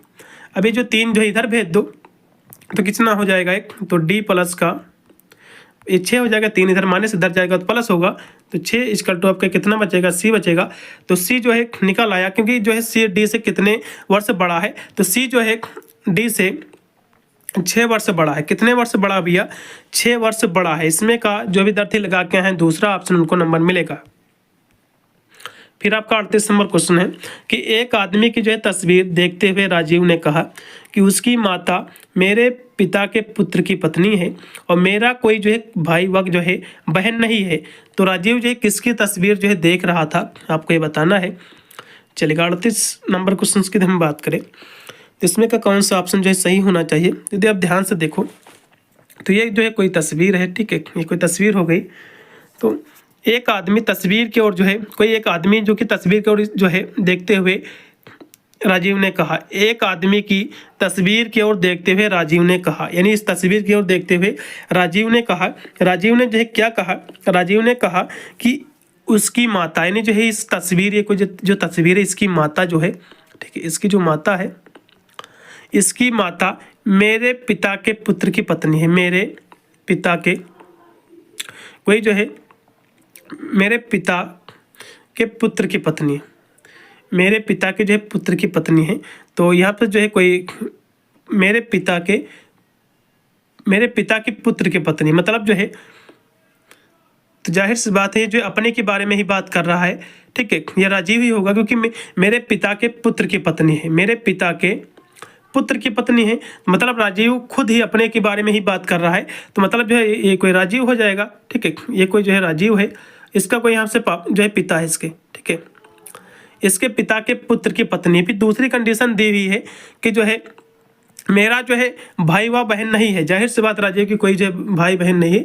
अभी जो 3 जो है इधर भेज दो, तो कितना हो जाएगा एक, तो डी प्लस का 6 हो जाएगा, 3 इधर माइनस इधर जाएगा तो प्लस होगा, तो 6 इक्वल टू आपका कितना बचेगा, सी बचेगा। तो सी जो है निकल आया, क्योंकि जो है सी डी से कितने वर्ष बड़ा है, तो सी जो है डी से 6 वर्ष बड़ा है। कितने वर्ष बड़ा भैया, 6 वर्ष बड़ा है। इसमें का जो विद्यार्थी लगा के हैं दूसरा ऑप्शन, उनको नंबर मिलेगा। फिर आपका 38 नंबर क्वेश्चन है कि एक आदमी की जो है तस्वीर देखते हुए राजीव ने कहा कि उसकी माता मेरे पिता के पुत्र की पत्नी है और मेरा कोई जो है भाई वग जो है बहन नहीं है। तो राजीव जो है किसकी तस्वीर जो है देख रहा था, आपको ये बताना है। चलिएगा 38 नंबर क्वेश्चन की हम बात करें, इसमें का कौन सा ऑप्शन जो है सही होना चाहिए। यदि आप ध्यान से देखो तो ये जो है कोई तस्वीर है, ठीक है, ये कोई तस्वीर हो गई। तो एक आदमी तस्वीर की ओर जो है, कोई एक आदमी जो कि तस्वीर की ओर जो है देखते हुए राजीव ने कहा, एक आदमी की तस्वीर की ओर देखते हुए राजीव ने कहा, यानी इस तस्वीर की ओर देखते हुए राजीव ने कहा, राजीव ने जो है क्या कहा, राजीव ने कहा कि उसकी माता, यानी जो है इस तस्वीर, ये कोई जो तस्वीर है इसकी माता जो है, ठीक है, इसकी जो माता है, इसकी माता मेरे पिता के पुत्र की पत्नी है। मेरे पिता के कोई जो है मेरे पिता के पुत्र की पत्नी है, मेरे पिता के जो है पुत्र की पत्नी है। तो यहाँ पर जो है कोई मेरे पिता के पुत्र की पत्नी, मतलब जो है, तो जाहिर सी बात है जो अपने के बारे में ही बात कर रहा है, ठीक है, ये राजीव ही होगा, क्योंकि मेरे पिता के पुत्र की पत्नी है, मेरे पिता के पुत्र की पत्नी है, मतलब राजीव खुद ही अपने के बारे में ही बात कर रहा है। तो मतलब जो है ये कोई राजीव हो जाएगा, ठीक है, ये कोई जो है राजीव है, इसका कोई यहाँ से जो है पिता है इसके, ठीक है, इसके पिता के पुत्र की पत्नी। फिर दूसरी कंडीशन दी हुई है कि जो है मेरा जो है भाई व बहन नहीं है, जाहिर सी बात राजीव की कोई जो भाई बहन नहीं है।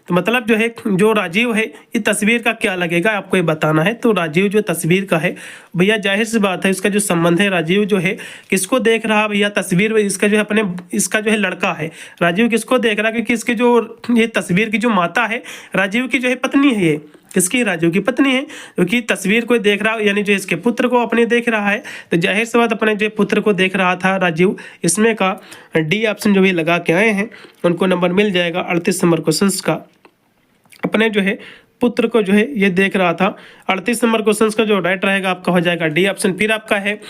तो मतलब जो है जो राजीव है इस तस्वीर का क्या लगेगा आपको ये बताना है। तो राजीव जो तस्वीर का है भैया, जाहिर सी बात है इसका जो संबंध है, राजीव जो है किसको देख रहा भैया, तस्वीर इसका जो है अपने, इसका जो है लड़का है। राजीव किसको देख रहा है, क्योंकि इसकी जो ये तस्वीर की जो माता है राजीव की जो है पत्नी है, ये किसकी, राजीव की पत्नी है, क्योंकि तस्वीर को देख रहा, यानी जो इसके पुत्र को अपने देख रहा है। तो जाहिर सी बात अपने जो पुत्र को देख रहा था राजीव, इसमें का डी ऑप्शन जो भी लगा के आए हैं उनको नंबर मिल जाएगा। 38 नंबर क्वेश्चन का अपने जो है पुत्र को जो है ये देख रहा था। 38 नंबर क्वेश्चन का जो राइट रहेगा आपका हो जाएगा डी ऑप्शन। फिर आपका है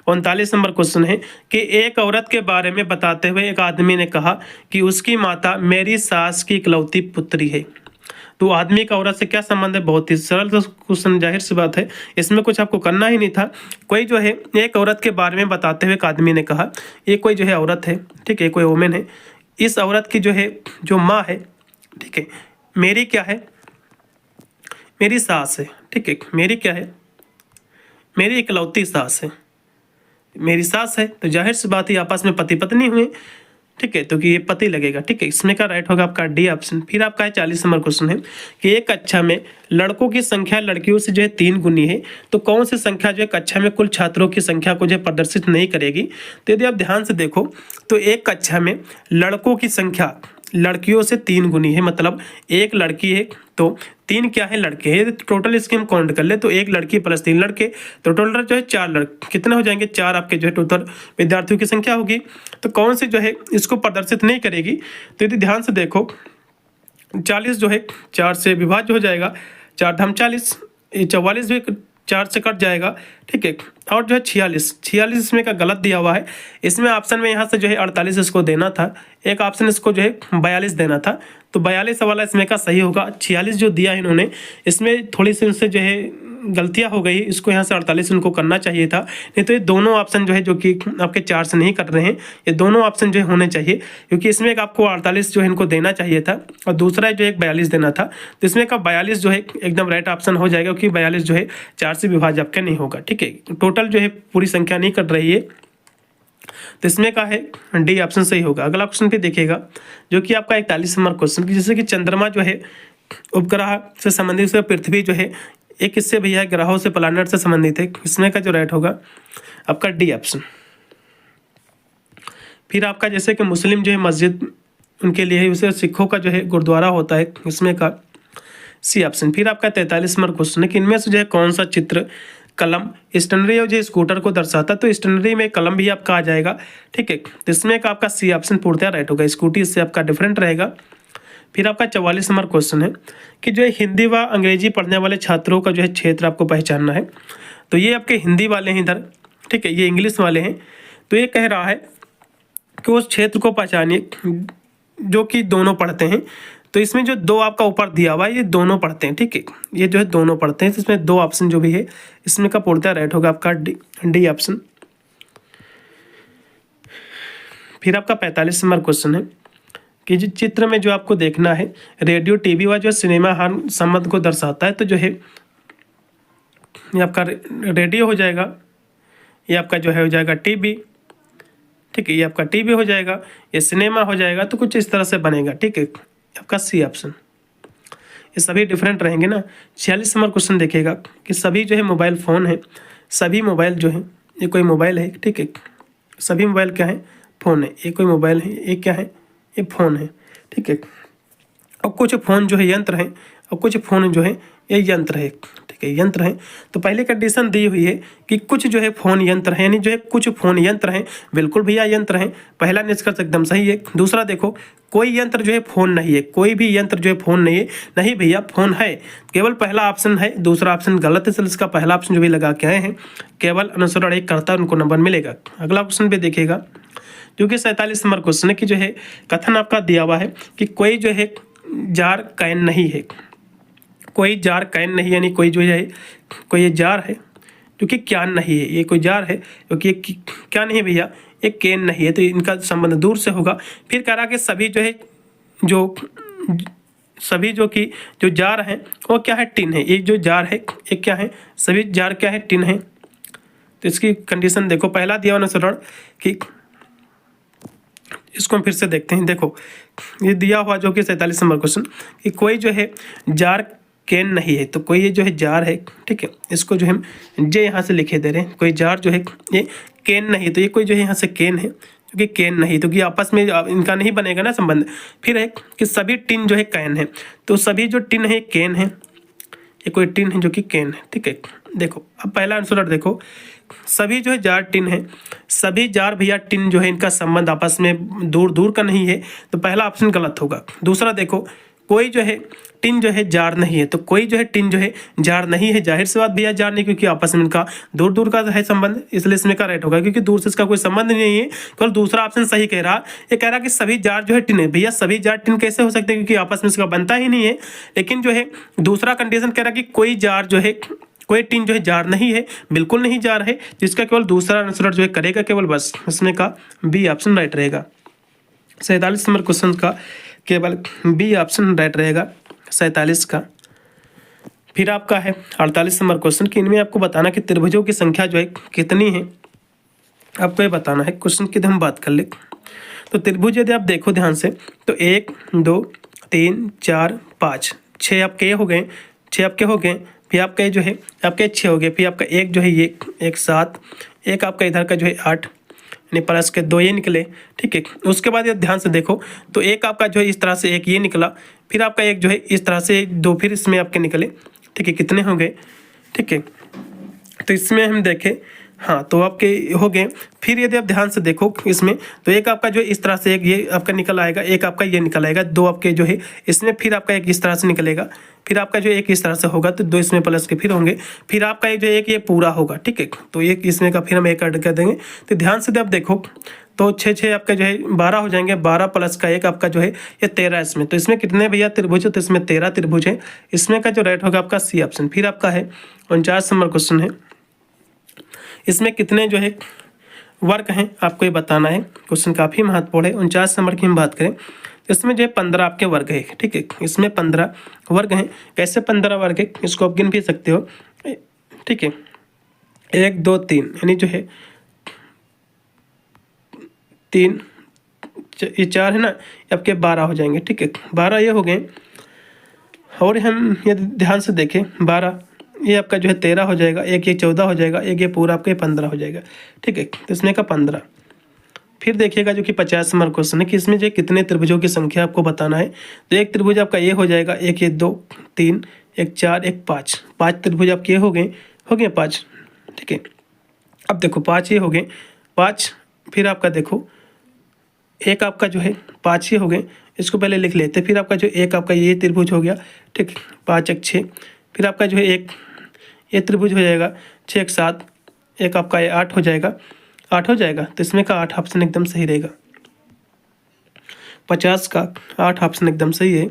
39 नंबर क्वेश्चन है कि एक औरत के बारे में बताते हुए एक आदमी ने कहा कि उसकी माता मेरी सास की इकलौती पुत्री है। तो आदमी का औरत से क्या संबंध है, बहुत ही सरल क्वेश्चन, जाहिर सी बात है इसमें कुछ आपको करना ही नहीं था। कोई जो है एक औरत के बारे में बताते हुए एक आदमी ने कहा, ये कोई जो है औरत है, ठीक है, कोई वुमेन है, इस औरत की जो है जो माँ है, ठीक है, मेरी क्या है, मेरी सास है, ठीक है, मेरी क्या है, मेरी इकलौती सास है, मेरी सास है। तो जाहिर सी बात है आपस में पति पत्नी हुए, ठीक है, तो कि ये पति लगेगा, ठीक है, इसमें का राइट होगा आपका डी ऑप्शन। फिर आपका है 40 नंबर क्वेश्चन है कि एक कक्षा में लड़कों की संख्या लड़कियों से जो है 3 गुनी है, तो कौन सी संख्या जो है कक्षा में कुल छात्रों की संख्या को जो है प्रदर्शित नहीं करेगी। तो यदि आप ध्यान से देखो तो एक कक्षा में लड़कों की संख्या लड़कियों से 3 गुनी है, मतलब एक लड़की है तो 3 क्या है लड़के हैं। टोटल इसकी हम काउंट कर ले तो एक लड़की प्लस 3 लड़के, तो टोटल जो है 4 लड़के, कितने हो जाएंगे, 4 आपके जो है टोटल विद्यार्थियों की संख्या होगी। तो कौन सी जो है इसको प्रदर्शित नहीं करेगी। तो यदि ध्यान से देखो 40 जो है 4 से विभाज्य हो जाएगा, 4 धाम 40, 44 भी 4 से कट जाएगा, ठीक है, और जो है 46 इसमें का गलत दिया हुआ है। इसमें ऑप्शन में यहाँ से जो है 48 इसको देना था, एक ऑप्शन इसको जो है 42 देना था, तो 42 वाला इसमें का सही होगा। 46 जो दिया है इन्होंने, इसमें थोड़ी सी उनसे जो है गलतियां हो गई, इसको यहाँ से 48 उनको करना चाहिए था। नहीं तो ये दोनों ऑप्शन जो है जो कि आपके 4 से नहीं कट रहे हैं, ये दोनों ऑप्शन जो है होने चाहिए, क्योंकि इसमें एक आपको 48 जो है इनको देना चाहिए था और दूसरा जो एक 42 देना था। तो इसमें का 42 जो है एकदम राइट ऑप्शन हो जाएगा, क्योंकि 42 जो है 4 से विभाज्य आपका नहीं होगा। ठीक है, टोटल जो है पूरी संख्या नहीं कट रही है, तो इसमें का है डी ऑप्शन सही होगा। अगला क्वेश्चन पे देखिएगा जो कि आपका 41 नंबर क्वेश्चन, जैसे कि चंद्रमा जो है उपग्रह से संबंधित है, पृथ्वी जो है एक किससे भैया ग्रहों से प्लैनेट से संबंधित है, इसमें का जो राइट होगा आपका डी ऑप्शन। फिर आपका जैसे कि मुस्लिम जो है मस्जिद उनके लिए है, उसे सिखों का जो है गुरुद्वारा होता है, इसमें का सी ऑप्शन। फिर आपका 43 नंबर क्वेश्चन है कि इनमें से जो है कौन सा चित्र कलम स्टेशनरी और जो स्कूटर को दर्शाता है, तो स्टेशनरी में कलम भी आपका आ जाएगा। ठीक है, तो इसमें का आपका सी ऑप्शन पूर्णतः राइट होगा, स्कूटी इससे आपका डिफरेंट रहेगा। फिर आपका 44 नंबर क्वेश्चन है कि जो है हिंदी व अंग्रेजी पढ़ने वाले छात्रों का जो है क्षेत्र आपको पहचानना है, तो ये आपके हिंदी वाले हैं इधर, ठीक है, ये इंग्लिश वाले हैं। तो ये कह रहा है कि उस क्षेत्र को पहचानिए जो कि दोनों पढ़ते हैं, तो इसमें जो दो आपका ऊपर दिया हुआ है ये दोनों पढ़ते हैं। ठीक है, ये जो है दोनों पढ़ते हैं, तो इसमें दो ऑप्शन जो भी है इसमें का पूर्णतः राइट होगा आपका डी ऑप्शन। फिर आपका 45 नंबर क्वेश्चन है कि जो चित्र में जो आपको देखना है रेडियो टीवी व जो सिनेमा हॉल संबंध को दर्शाता है, तो जो है ये आपका रेडियो हो जाएगा, ये आपका जो है हो जाएगा टीवी। ठीक है, ये आपका टीवी हो जाएगा, ये सिनेमा हो जाएगा, तो कुछ इस तरह से बनेगा। ठीक है, आपका सी ऑप्शन। ये सभी डिफरेंट रहेंगे ना। 46 नंबर क्वेश्चन देखिएगा कि सभी जो है मोबाइल फ़ोन है, सभी मोबाइल जो है ये कोई मोबाइल है। ठीक है, सभी मोबाइल क्या है, फ़ोन है। ये कोई मोबाइल है, ये क्या है, ये फ़ोन है। ठीक है, और कुछ फ़ोन जो है यंत्र हैं और कुछ फ़ोन जो है ये यंत्र है। ठीक है, यंत्र हैं। तो पहले कंडीशन दी हुई है कि कुछ जो है फ़ोन यंत्र हैं, यानी जो है कुछ फ़ोन यंत्र हैं। बिल्कुल भैया यंत्र हैं, पहला निष्कर्ष एकदम सही है। दूसरा देखो कोई यंत्र जो है फ़ोन नहीं है, कोई भी यंत्र जो है फ़ोन नहीं है। नहीं भैया फ़ोन है, केवल पहला ऑप्शन है, दूसरा ऑप्शन गलत है, इसलिए इसका पहला ऑप्शन जो भी लगा के आए हैं केवल अनुसरण एक करता है, उनको नंबर मिलेगा। अगला क्वेश्चन पे देखिएगा जो कि 47 नंबर क्वेश्चन है कि जो है कथन आपका दिया हुआ है कि कोई जो है जार कैन नहीं है, कोई जार कैन नहीं, यानी कोई जो है कोई ये जार है जो कि क्यान नहीं है। ये कोई जार है क्योंकि ये क्या नहीं है भैया, ये केन नहीं है, तो इनका संबंध दूर से होगा। फिर कह रहा कि सभी जो है जो सभी जो कि जो जार हैं वो क्या है, टिन है। ये जो जार है ये क्या है, सभी जार क्या है, टिन है। तो इसकी कंडीशन देखो, पहला दिया हुआ अनुसरण कि इसको हम फिर से देखते हैं। देखो ये दिया हुआ जो कि 47 नंबर क्वेश्चन कि कोई जो है जार केन नहीं है, तो कोई ये जो है जार है, ठीक है, इसको जो हम जे यहाँ से लिखे दे रहे हैं। कोई जार जो है ये केन नहीं, तो ये कोई जो है यहाँ से केन है जो कि केन नहीं, तो कि आपस में इनका नहीं बनेगा ना संबंध। फिर है कि सभी टिन जो है कैन है, तो सभी जो टिन है केन है, ये कोई टिन है जो कि केन है। ठीक है, देखो अब पहला आंसर देखो, सभी जो है जार टिन है, सभी जार भैया टिन जो है इनका संबंध आपस में दूर दूर का नहीं है, तो पहला ऑप्शन गलत होगा। दूसरा देखो कोई जो है टिन जो है जार नहीं है, तो कोई जो है टिन जो है जार नहीं है, जाहिर सी बात भैया जार नहीं, क्योंकि आपस में इनका दूर दूर का है संबंध, इसलिए इसमें का राइट होगा, क्योंकि दूर से इसका कोई संबंध नहीं है। केवल दूसरा ऑप्शन सही कह रहा, ये कह रहा कि सभी जार जो है टिन है। भैया सभी जार टिन कैसे हो सकते हैं, क्योंकि आपस में इसका बनता ही नहीं है। लेकिन जो है दूसरा कंडीशन कह रहा कि कोई जार जो है कोई टिन जो है जार नहीं है, बिल्कुल नहीं जार है, जिसका केवल दूसरा आंसर जो है करेगा केवल, बस इसमें का बी ऑप्शन राइट रहेगा। 47 नंबर क्वेश्चन का केवल बी ऑप्शन राइट रहेगा 47 का। फिर आपका है 48 नंबर क्वेश्चन कि इनमें आपको बताना कि त्रिभुजों की संख्या जो है कितनी है, आपको ये बताना है। क्वेश्चन की हम बात कर ले तो त्रिभुज यदि आप देखो ध्यान से तो 1 2 3 4 5 6 आपके हो गए, 6 आपके हो गए। फिर आपका ये जो है आपके 6 हो गए, फिर आपका एक जो है ये एक 7, एक आपका इधर का जो है 8, यानी प्लस के 2 ये निकले। ठीक है, उसके बाद ये ध्यान से देखो तो एक आपका जो है इस तरह से एक ये निकला, फिर आपका एक जो है इस तरह से 2 फिर इसमें आपके निकले। ठीक है, कितने हो गए, ठीक है, तो इसमें हम देखें हाँ तो आपके हो गए। फिर यदि आप ध्यान से देखो इसमें तो एक आपका जो इस तरह से एक ये आपका निकल आएगा, एक आपका ये निकल आएगा, 2 आपके जो है इसमें, फिर आपका एक इस तरह से निकलेगा, फिर आपका जो एक इस तरह से होगा तो 2 इसमें प्लस के फिर होंगे, फिर आपका जो एक ये पूरा होगा। ठीक है, तो एक इसमें का फिर हम एक ऐड कर देंगे। तो ध्यान से जब देखो तो 6 आपका जो है 12 हो जाएंगे, 12 प्लस का 1 आपका जो है ये 13 इसमें। तो इसमें कितने भैया त्रिभुज है, तो इसमें 13 त्रिभुज है। इसमें का जो राइट होगा आपका सी ऑप्शन। फिर आपका है 49 नंबर क्वेश्चन है, इसमें कितने जो है वर्ग हैं आपको ये बताना है। क्वेश्चन काफ़ी महत्वपूर्ण है। 49 नंबर की हम बात करें तो इसमें जो है 15 आपके वर्ग है, ठीक है। इसमें 15 वर्ग हैं। कैसे 15 वर्ग है, इसको आप गिन भी सकते हो, ठीक है। 1 2 3 यानी जो है 3 ये 4 है ना, ये आपके 12 हो जाएंगे, ठीक है। 12 ये हो गए। और हम ये ध्यान से देखें, 12 ये आपका जो है 13 हो जाएगा, एक ये 14 हो जाएगा, एक ये पूरा आपका 15 हो जाएगा, ठीक है। तो इसमें का 15। फिर देखिएगा जो कि 50 नंबर क्वेश्चन है कि इसमें जो कितने त्रिभुजों की संख्या आपको बताना है। तो एक त्रिभुज आपका ये हो जाएगा, एक ये 2 3 एक 4 एक 5, 5 त्रिभुज आपके हो गए 5, ठीक है। अब देखो 5 ये हो गए 5, फिर आपका देखो एक आपका जो है 5 ये हो गए, इसको पहले लिख लेते। फिर आपका जो एक आपका ये त्रिभुज हो गया, ठीक, 5 एक 6। फिर आपका जो है एक ये त्रिभुज हो जाएगा 6 एक 7, एक आपका ये 8 हो जाएगा, 8 हो जाएगा। तो इसमें का 8 ऑप्शन एकदम सही रहेगा। 50 का 8 ऑप्शन एकदम सही है।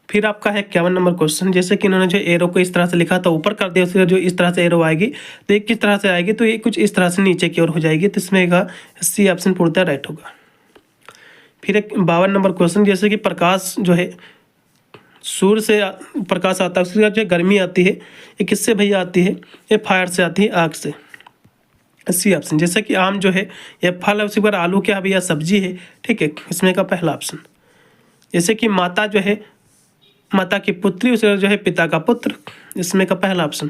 फिर आपका है 51 नंबर क्वेश्चन, जैसे कि इन्होंने जो एरो को इस तरह से लिखा था ऊपर कर दिया, उसके जो इस तरह से एरो आएगी तो एक किस तरह से आएगी, तो ये कुछ इस तरह से नीचे की ओर हो जाएगी। तो इसमें का सी ऑप्शन पूर्णतः राइट होगा। फिर एक 52 नंबर क्वेश्चन, जैसे कि प्रकाश जो है सूर्य से प्रकाश आता है, उसके बाद जो गर्मी आती है ये किससे भैया आती है, ये फायर से आती है, आग से। C option. जैसे कि आम जो है ये फल है, उसी पर आलू क्या भैया सब्जी है, ठीक है। इसमें का पहला ऑप्शन। जैसे कि माता जो है माता की पुत्री, उसे जो है पिता का पुत्र, इसमें का पहला ऑप्शन।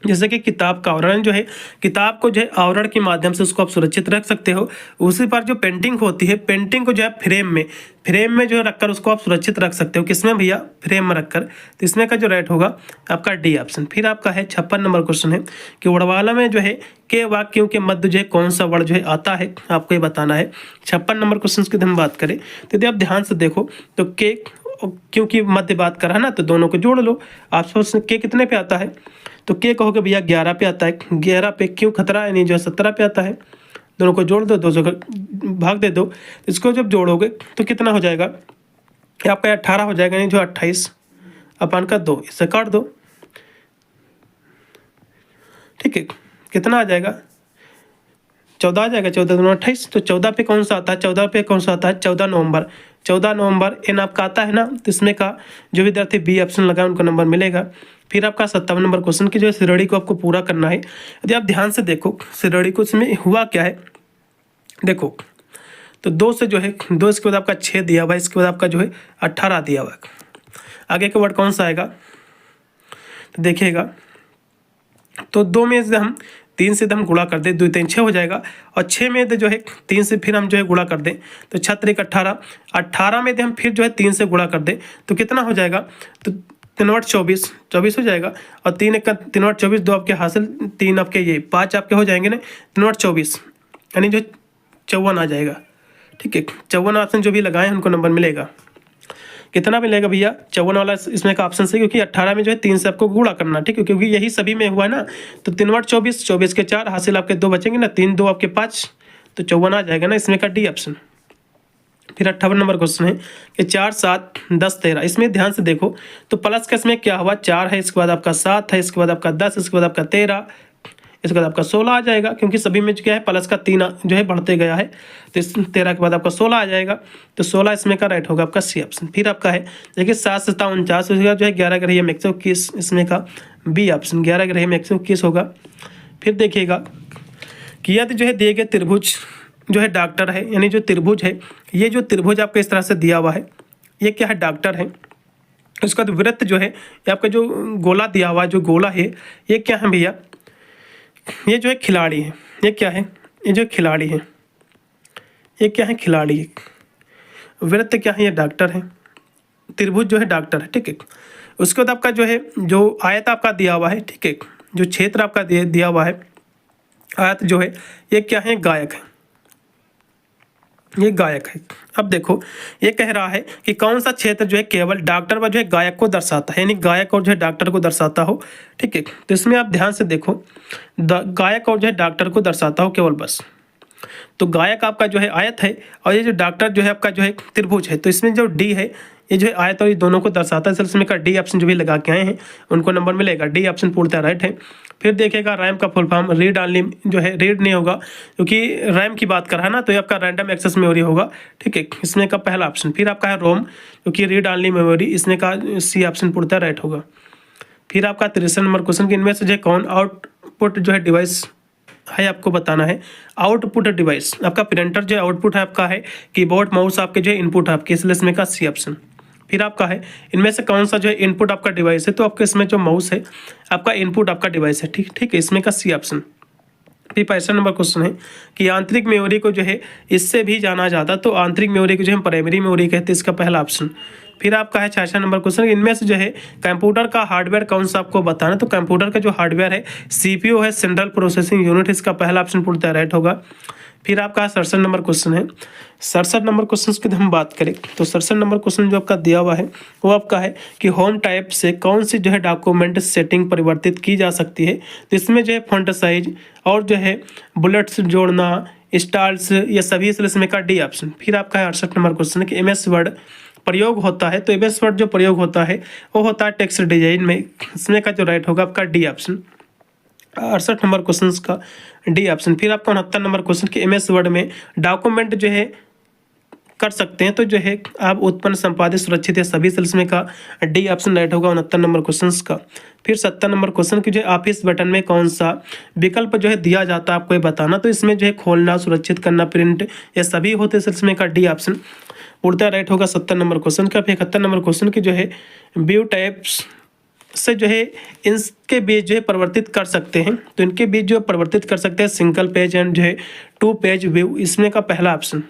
जैसे कि किताब का आवरण जो है, किताब को जो है आवरण के माध्यम से उसको आप सुरक्षित रख सकते हो। उसी पर जो पेंटिंग होती है, पेंटिंग को जो है फ्रेम में जो है रखकर उसको आप सुरक्षित रख सकते हो। किसमें भैया, फ्रेम में रखकर। तो इसमें का जो राइट होगा आपका डी ऑप्शन। फिर आपका है 56 नंबर क्वेश्चन है कि वर्णमाला में जो है के वाक्यों के मध्य जो है कौन सा वर्ण जो है आता है, आपको ये बताना है। 56 नंबर क्वेश्चन की हम बात करें तो यदि आप ध्यान से देखो तो के, क्योंकि मध्य बात करा ना, तो दोनों को जोड़ लो। आप सोच के कितने पे आता है, तो के कहोगे भैया 11 पे आता है। 11 पे क्यों खतरा है, नहीं जो 17 पे आता है। दोनों को जोड़ दो, 200 का भाग दे दो। इसको जब जोड़ोगे तो कितना हो जाएगा, आपका 18 हो जाएगा, नहीं जो 28 अपन का 2, इससे काट दो, ठीक है। कितना आ जाएगा, 14 आ जाएगा। 14 दूनी 28। तो 14 पे कौन सा आता है, 14 पे कौन सा आता है, 14 नवंबर। 14 नवंबर एन आपका आता है ना, तो इसमें का जो विद्यार्थी बी ऑप्शन लगाए उनको नंबर मिलेगा। फिर आपका 57 नंबर क्वेश्चन की जो है श्रेणी को आपको पूरा करना है। यदि आप ध्यान से देखो श्रेणी को, इसमें हुआ क्या है, देखो तो 2 से जो है 2, इसके बाद आपका 6 दिया हुआ है, इसके बाद आपका जो है 18 दिया हुआ है। आगे का वर्ड कौन सा आएगा, तो देखिएगा तो 2 में से हम 3 से हम गुणा कर दें, 2 3 6 हो जाएगा। और 6 में जो है 3 से फिर हम जो है गुणा कर दें, तो 6 3 18, 18 में हम फिर जो है 3 से गुणा कर दें तो कितना हो जाएगा, तो 3 8 24, 24 हो जाएगा। और 3 1 3 8 24, 2 आपके हासिल, 3 आपके ये 5 आपके हो जाएंगे ना, 3 8 24 यानी जो 54 आ जाएगा, ठीक है। 54 ऑप्शन जो भी लगाए उनको नंबर मिलेगा। कितना मिलेगा भैया, 54 वाला इसमें का ऑप्शन से, क्योंकि 18 में जो है 3 से आपको गुणा करना, ठीक है, क्योंकि यही सभी में हुआ ना। तो 3 8 24, 24 के 4 हासिल आपके 2 बचेंगे ना, 3 2 आपके 5, तो 54 आ जाएगा ना, इसमें का डी ऑप्शन। फिर 58 नंबर क्वेश्चन है कि 4 7 10 13, इसमें ध्यान से देखो तो प्लस का इसमें क्या हुआ, 4 है, इसके बाद आपका 7 है, इसके बाद आपका 10, इसके बाद आपका 13, इसके बाद आपका 16 आ जाएगा, क्योंकि सभी में क्या है प्लस का 3 जो है बढ़ते गया है। तो इस 13 के बाद आपका 16 आ जाएगा, तो 16 इसमें का राइट होगा आपका सी ऑप्शन। फिर आपका है देखिए 7 7 49, उसके बाद जो है 11 ग्रह में 121, इसमें का बी ऑप्शन। 11 ग्रह में 121 होगा। फिर देखिएगा कि यदि जो है दिए गए त्रिभुज जो है डॉक्टर है, यानी जो त्रिभुज है, ये जो त्रिभुज आपको इस तरह से दिया हुआ है, ये क्या है, डॉक्टर है। उसका तो वृत्त जो है, ये आपका जो गोला दिया हुआ है, जो गोला है ये क्या है भैया, ये जो है खिलाड़ी है। ये क्या है, ये जो खिलाड़ी है, ये क्या है, खिलाड़ी है। वृत्त क्या है, ये डॉक्टर है। त्रिभुज जो है डॉक्टर है, ठीक है। उसके बाद आपका जो है जो आयत आपका दिया हुआ है, ठीक है, जो क्षेत्र आपका दिया हुआ है आयत जो है, ये क्या है, गायक है, ये गायक है। अब देखो ये कह रहा है कि कौन सा क्षेत्र जो है केवल डॉक्टर व जो है गायक को दर्शाता है, यानी गायक और जो है डॉक्टर को दर्शाता हो, ठीक है। तो इसमें आप ध्यान से देखो गायक और जो है डॉक्टर को दर्शाता हो केवल, बस तो गायक आपका जो है आयत है और ये जो डॉक्टर जो है आपका जो है त्रिभुज है। तो इसमें जो डी है ये जो है आयत और ये दोनों को दर्शाता है, इसमें का डी ऑप्शन जो भी लगा के आए हैं उनको नंबर मिलेगा। डी ऑप्शन पूर्णतः राइट है। फिर देखिएगा रैम का फुल फॉर्म, रीड ऑनली जो है रीड नहीं होगा क्योंकि रैम की बात कर रहा है ना, तो ये आपका रैंडम एक्सेस मेमोरी होगा, ठीक है, इसमें का पहला ऑप्शन। फिर आपका है रोम क्योंकि रीड ऑनली मेमोरी, इसमें का सी ऑप्शन पूर्णतः राइट होगा। फिर आपका 63 नंबर क्वेश्चन कि इनमें से जो है कौन आउटपुट जो है डिवाइस है आपको बताना है। आउटपुट डिवाइस आपका प्रिंटर जो आउटपुट है आपका है, कीबोर्ड माउस आपके जो है इनपुट है आपके, इसलिए इसमें का सी ऑप्शन। फिर आपका है इनमें से कौन सा जो है इनपुट आपका डिवाइस है, तो आपके इसमें जो माउस है आपका इनपुट आपका डिवाइस है, ठीक है, इसमें का सी ऑप्शन। फिर 65 नंबर क्वेश्चन है कि आंतरिक मेमोरी को जो है इससे भी जाना जाता, तो आंतरिक मेमोरी को जो है हम प्राइमरी मेमोरी कहते हैं, इसका पहला ऑप्शन। फिर आपका है 66 नंबर क्वेश्चन, इनमें से जो है कंप्यूटर का हार्डवेयर कौन सा आपको बताना, तो कंप्यूटर का जो हार्डवेयर है सीपीयू है, सेंट्रल प्रोसेसिंग यूनिट, इसका पहला ऑप्शन पूर्णतः राइट होगा। फिर आपका 67 नंबर क्वेश्चन है। 67 नंबर क्वेश्चन की हम बात करें तो 67 नंबर क्वेश्चन जो आपका दिया हुआ है वो आपका है कि होम टाइप से कौन सी जो है डॉक्यूमेंट सेटिंग परिवर्तित की जा सकती है, तो इसमें जो है फॉन्ट साइज और जो है बुलेट्स जोड़ना, स्टाइल्स, ये सभी इसमें का डी ऑप्शन। फिर आपका है 68 नंबर क्वेश्चन कि एम एस वर्ड प्रयोग होता है, तो एम एस वर्ड जो प्रयोग होता है वो होता है टेक्स्ट डिजाइन में, इसमें का जो राइट होगा आपका डी ऑप्शन। 68 नंबर क्वेश्चन का डी ऑप्शन। फिर आपका 69 नंबर क्वेश्चन कि एम एस वर्ड में डॉक्यूमेंट जो है कर सकते हैं, तो जो है आप उत्पन्न संपादित सुरक्षित है, सभी इसमें का डी ऑप्शन राइट होगा 69 नंबर क्वेश्चन का। फिर 70 नंबर क्वेश्चन की जो ऑफिस बटन में कौन सा विकल्प जो है दिया जाता है आपको ये बताना, तो इसमें जो है खोलना, सुरक्षित करना, प्रिंट, ये सभी होते हैं, इसमें का डी ऑप्शन पूर्णतः राइट होगा 70 नंबर क्वेश्चन का। फिर 71 नंबर क्वेश्चन की जो है व्यू टाइप्स से जो है इनके बीच जो है परिवर्तित कर सकते हैं, तो इनके बीच जो परिवर्तित कर सकते हैं सिंगल पेज एंड जो है 2 पेज व्यू, इसमें का पहला ऑप्शन।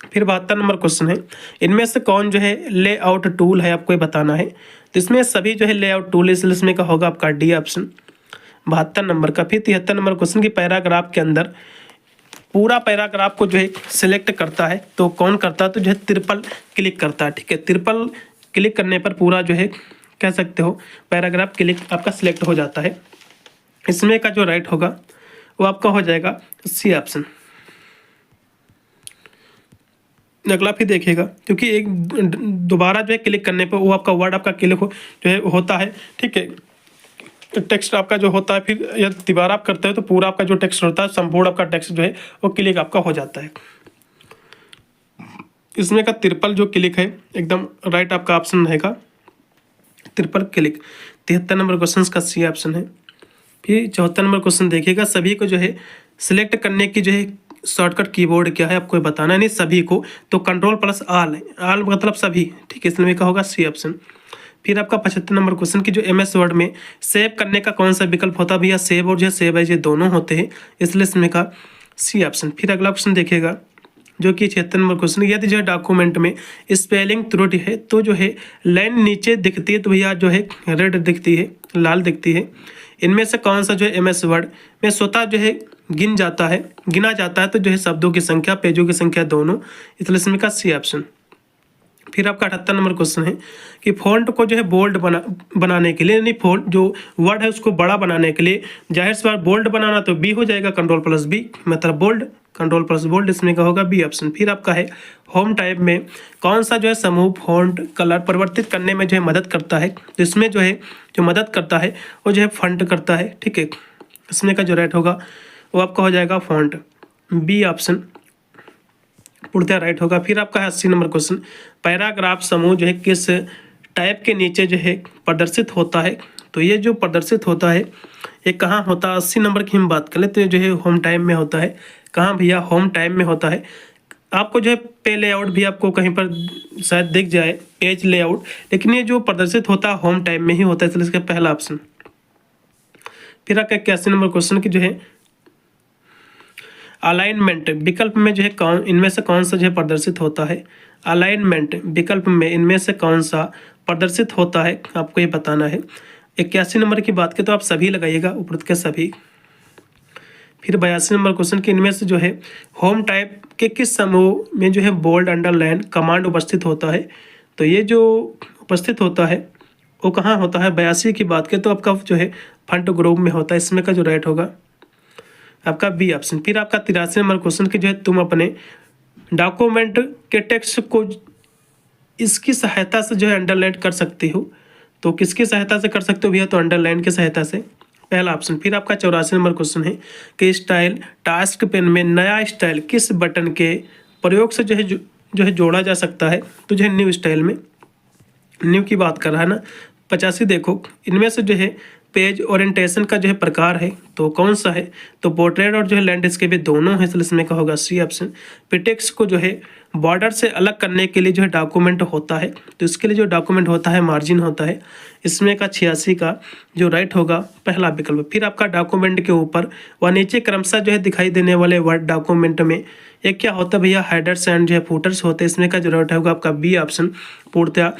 फिर 72 नंबर क्वेश्चन है इनमें से कौन जो है लेआउट टूल है आपको ये बताना है, तो इसमें सभी जो है लेआउट टूल इसमें का होगा आपका डी ऑप्शन 72 नंबर का। फिर 73 नंबर क्वेश्चन की पैराग्राफ के अंदर पूरा पैराग्राफ को जो है सिलेक्ट करता है, तो कौन करता है, तो जो है ट्रिपल क्लिक करता है, ठीक है, ट्रिपल क्लिक करने पर पूरा जो है कह सकते हो पैराग्राफ क्लिक आपका सिलेक्ट हो जाता है, इसमें का जो राइट होगा वो आपका हो जाएगा सी ऑप्शन। अगला फिर देखिएगा क्योंकि एक दोबारा जो है क्लिक करने पर वो आपका वर्ड आपका क्लिक जो है होता है, ठीक है, टेक्स्ट आपका जो होता है, फिर यदि दोबारा आप करते हो तो पूरा आपका जो टेक्स्ट होता है संपूर्ण आपका टेक्स्ट जो है वो क्लिक आपका हो जाता है। इसमें का ट्रिपल जो क्लिक है एकदम राइट आपका ऑप्शन रहेगा ट्रिपल क्लिक। 73 नंबर क्वेश्चन का सी ऑप्शन है। फिर 74 नंबर क्वेश्चन देखिएगा सभी को जो है सिलेक्ट करने की जो है शॉर्टकट कीबोर्ड क्या है आपको बताना है, नहीं सभी को, तो कंट्रोल प्लस आल है, आल मतलब सभी, ठीक है, इसमें का होगा सी ऑप्शन। फिर आपका 75 नंबर क्वेश्चन की जो एम एस वर्ड में सेव करने का कौन सा विकल्प होता है भैया, सेव और जो है सेव एज ये दोनों होते हैं, इसलिए इसमें का सी ऑप्शन। फिर अगला क्वेश्चन देखिएगा जो कि 76 नंबर क्वेश्चन, यदि जो है डॉक्यूमेंट में स्पेलिंग त्रुटि है तो जो है लाइन नीचे दिखती है तो भैया जो है रेड दिखती है, लाल दिखती है, इनमें से कौन सा जो है एम एस वर्ड में स्वतः जो है गिना जाता है, तो जो है शब्दों की संख्या, पेजों की संख्या दोनों, इसलिए इसमें का सी ऑप्शन। फिर आपका 78 नंबर क्वेश्चन है कि फॉन्ट को जो है बोल्ड बनाने के लिए, यानी फॉन्ट जो वर्ड है उसको बड़ा बनाने के लिए जाहिर सी बात बोल्ड बनाना तो बी हो जाएगा, कंट्रोल प्लस बी, मतलब बोल्ड, कंट्रोल प्लस बोल्ड, इसमें का होगा बी ऑप्शन। फिर आपका है होम टाइप में कौन सा जो है समूह फॉन्ट कलर परिवर्तित करने में जो है मदद करता है, तो इसमें जो है जो मदद करता है वो जो है फॉन्ट करता है, ठीक है, इसमें का जो राइट होगा वो आपका हो जाएगा फॉन्ट, बी ऑप्शन पूर्णतः राइट होगा। फिर आपका है 80 नंबर क्वेश्चन, पैराग्राफ समूह जो है किस टाइप के नीचे जो है प्रदर्शित होता है, तो ये जो प्रदर्शित होता है ये कहाँ होता है, 80 नंबर की हम बात करें तो ये जो है होम टाइम में होता है। कहाँ भैया, होम टाइम में होता है। आपको जो है पे लेआउट भी आपको कहीं पर शायद दिख जाए, पेज लेआउट, लेकिन ये जो प्रदर्शित होता है होम टाइम में ही होता है, इसलिए इसका पहला ऑप्शन। फिर आपका 81 नंबर क्वेश्चन की जो है अलाइनमेंट विकल्प में जो है कौन इनमें से कौन सा जो है प्रदर्शित होता है, अलाइनमेंट विकल्प में इनमें से कौन सा प्रदर्शित होता है आपको ये बताना है। 81 नंबर की बात करें तो आप सभी लगाइएगा, उपरोक्त के सभी। फिर 82 नंबर क्वेश्चन के इनमें से जो है होम टाइप के किस समूह में जो है बोल्ड अंडरलाइन कमांड उपस्थित होता है, तो ये जो उपस्थित होता है वो कहाँ होता है, 82 की बात करें तो आपका जो है फंट ग्रुप में होता है, इसमें का जो राइट होगा आपका बी ऑप्शन। फिर आपका 83 नंबर क्वेश्चन कि जो है तुम अपने डॉक्यूमेंट के टेक्स्ट को इसकी सहायता से जो है अंडरलाइन कर सकते हो। तो किसकी सहायता से कर सकते हो भैया? तो अंडरलाइन की सहायता से, पहला ऑप्शन। फिर आपका 84 नंबर क्वेश्चन है कि स्टाइल टास्क पेन में नया स्टाइल किस बटन के प्रयोग से जो है जोड़ा जा सकता है? तो जो है न्यू स्टाइल में, न्यू की बात कर रहा है ना। 85 देखो, इनमें से जो है पेज ओरिएंटेशन का जो है प्रकार है तो कौन सा है? तो पोर्ट्रेट और जो है लैंडस्केप दोनों है, इसलिए इसमें का होगा सी ऑप्शन। फिर टेक्स्ट को जो है बॉर्डर से अलग करने के लिए जो है डॉक्यूमेंट होता है, तो इसके लिए जो डॉक्यूमेंट होता है मार्जिन होता है, इसमें का 86 का जो राइट होगा पहला विकल्प। फिर आपका डॉक्यूमेंट के ऊपर व नीचे क्रमशः जो है दिखाई देने वाले वर्ड डॉक्यूमेंट में एक क्या होता है भैया? हेडर्स एंड जो है फुटर्स होते हैं, इसमें का जो राइट होगा आपका बी ऑप्शन पूर्णतः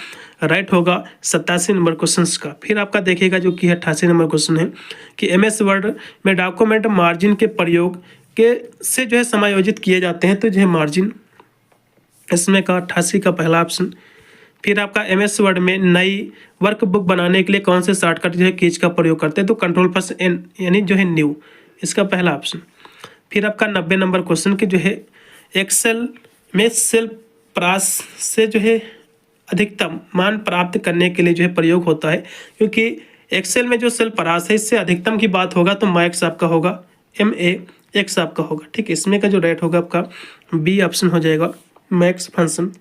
राइट होगा 87 नंबर क्वेश्चन का। फिर आपका देखिएगा जो कि 88 नंबर क्वेश्चन है कि एमएस वर्ड में डॉक्यूमेंट मार्जिन के प्रयोग के से जो है समायोजित किए जाते हैं, तो जो है मार्जिन, इसमें का 88 का पहला ऑप्शन। फिर आपका एमएस वर्ड में नई वर्कबुक बनाने के लिए कौन से शॉर्टकट जो है कीज का प्रयोग करते हैं? तो Ctrl+N यानी जो है न्यू, इसका पहला ऑप्शन। फिर आपका 90 नंबर क्वेश्चन की जो है एक्सेल में सेल प्रास से जो है अधिकतम मान प्राप्त करने के लिए जो है प्रयोग होता है, क्योंकि एक्सेल में जो सेल परास है इससे अधिकतम की बात होगा तो मैक्स आपका होगा MAX आपका होगा। ठीक है, इसमें का जो राइट होगा आपका बी ऑप्शन हो जाएगा मैक्स फंक्शन।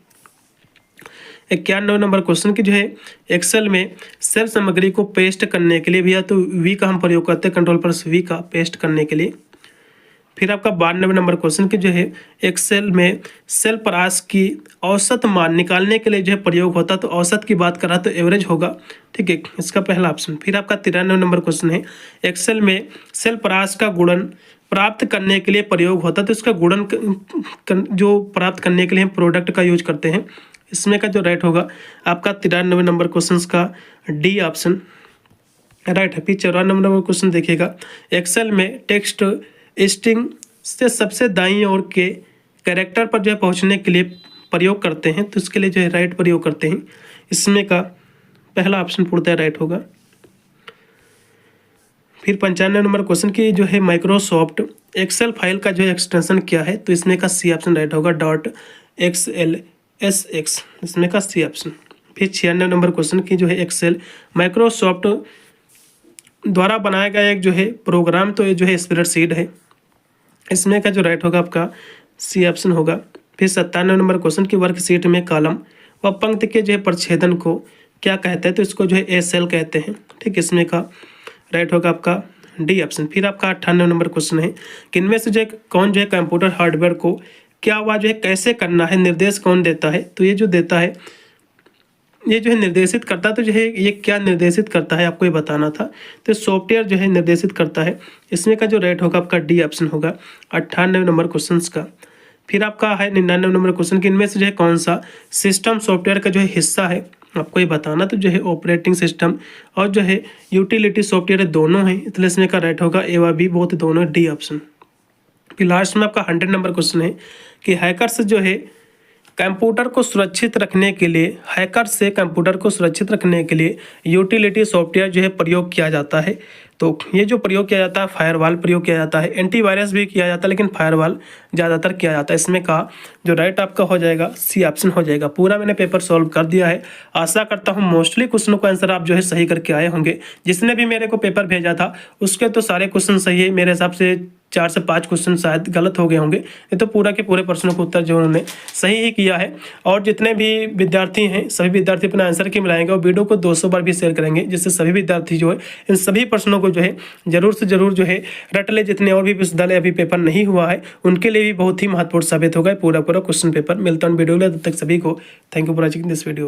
91 नंबर क्वेश्चन की जो है एक्सेल में सेल सामग्री को पेस्ट करने के लिए भैया तो वी का हम प्रयोग करते हैं, Ctrl+V का पेस्ट करने के लिए। फिर आपका 92 नंबर क्वेश्चन की जो है एक्सेल में सेल परास की औसत मान निकालने के लिए जो है प्रयोग होता है, तो औसत की बात करा तो एवरेज होगा। ठीक है, इसका पहला ऑप्शन। फिर आपका 93 नंबर क्वेश्चन है एक्सेल में सेल परास का गुणन प्राप्त करने के लिए प्रयोग होता है, तो इसका गुणन जो प्राप्त करने के लिए हम प्रोडक्ट का यूज करते हैं, इसमें का जो राइट होगा आपका 93 नंबर क्वेश्चन का डी ऑप्शन राइट है। फिर 94 नंबर क्वेश्चन देखिएगा एक्सेल में टेक्स्ट स्ट्रिंग से सबसे दाईं ओर के कैरेक्टर पर जो है पहुंचने के लिए प्रयोग करते हैं, तो इसके लिए जो है राइट प्रयोग करते हैं, इसमें का पहला ऑप्शन पूर्णतः राइट होगा। फिर 95 नंबर क्वेश्चन की जो है माइक्रोसॉफ्ट एक्सेल फाइल का जो है एक्सटेंशन क्या है? तो इसमें का सी ऑप्शन राइट होगा .xlsx, इसमें का सी ऑप्शन। फिर 96 नंबर क्वेश्चन की जो है एक्सेल माइक्रोसॉफ्ट द्वारा बनाया गया एक जो है प्रोग्राम, तो ये जो है स्प्रेडशीट है, इसमें का जो राइट होगा आपका सी ऑप्शन होगा। फिर 97 नंबर क्वेश्चन की वर्कशीट में कॉलम व पंक्ति के जो है प्रच्छेदन को क्या कहते हैं? तो इसको जो है ए सेल कहते हैं। ठीक, इसमें का राइट होगा आपका डी ऑप्शन। फिर आपका 98 नंबर क्वेश्चन है कि इनमें से जो है कौन जो है कंप्यूटर हार्डवेयर को क्या हुआ जो है कैसे करना है निर्देश कौन देता है? तो ये जो देता है ये जो है निर्देशित करता है, तो जो है ये क्या निर्देशित करता है आपको ये बताना था, तो सॉफ्टवेयर जो है निर्देशित करता है, इसमें का जो राइट होगा आपका डी ऑप्शन होगा 98 नंबर क्वेश्चन का। फिर आपका है 99 नंबर क्वेश्चन की इनमें से जो है कौन सा सिस्टम सॉफ्टवेयर का जो है हिस्सा है आपको ये बताना, तो जो है ऑपरेटिंग सिस्टम और जो है यूटिलिटी सॉफ्टवेयर दोनों हैं, इसलिए इसमें का राइट होगा ए व बी बहुत दोनों डी ऑप्शन। फिर लास्ट में आपका 100 नंबर क्वेश्चन है कि हैकर्स जो है कंप्यूटर को सुरक्षित रखने के लिए कंप्यूटर को सुरक्षित रखने के लिए यूटिलिटी सॉफ्टवेयर जो है प्रयोग किया जाता है, तो ये जो प्रयोग किया जाता है फायरवॉल प्रयोग किया जाता है, एंटीवायरस भी किया जाता है, लेकिन फायरवॉल ज़्यादातर किया जाता है। इसमें का जो राइट आपका हो जाएगा सी ऑप्शन हो जाएगा। पूरा मैंने पेपर सॉल्व कर दिया है, आशा करता हूँ मोस्टली क्वेश्चनों का आंसर आप जो है सही करके आए होंगे। जिसने भी मेरे को पेपर भेजा था उसके तो सारे क्वेश्चन सही है, मेरे हिसाब से 4 से 5 क्वेश्चन शायद गलत हो गए होंगे, ये तो पूरा के पूरे प्रश्नों का उत्तर जो उन्होंने सही ही किया है। और जितने भी विद्यार्थी हैं सभी विद्यार्थी अपना आंसर की मिलाएंगे और वीडियो को 200 बार भी शेयर करेंगे, जिससे सभी विद्यार्थी जो है इन सभी प्रश्नों को जो है जरूर से जरूर जो है रट ले। जितने और भी विश्वविद्यालय अभी पेपर नहीं हुआ है उनके लिए भी बहुत ही महत्वपूर्ण साबित होगा पूरा क्वेश्चन पेपर। मिलता हूं वीडियो में, तब तक सभी को thank you for watching this video.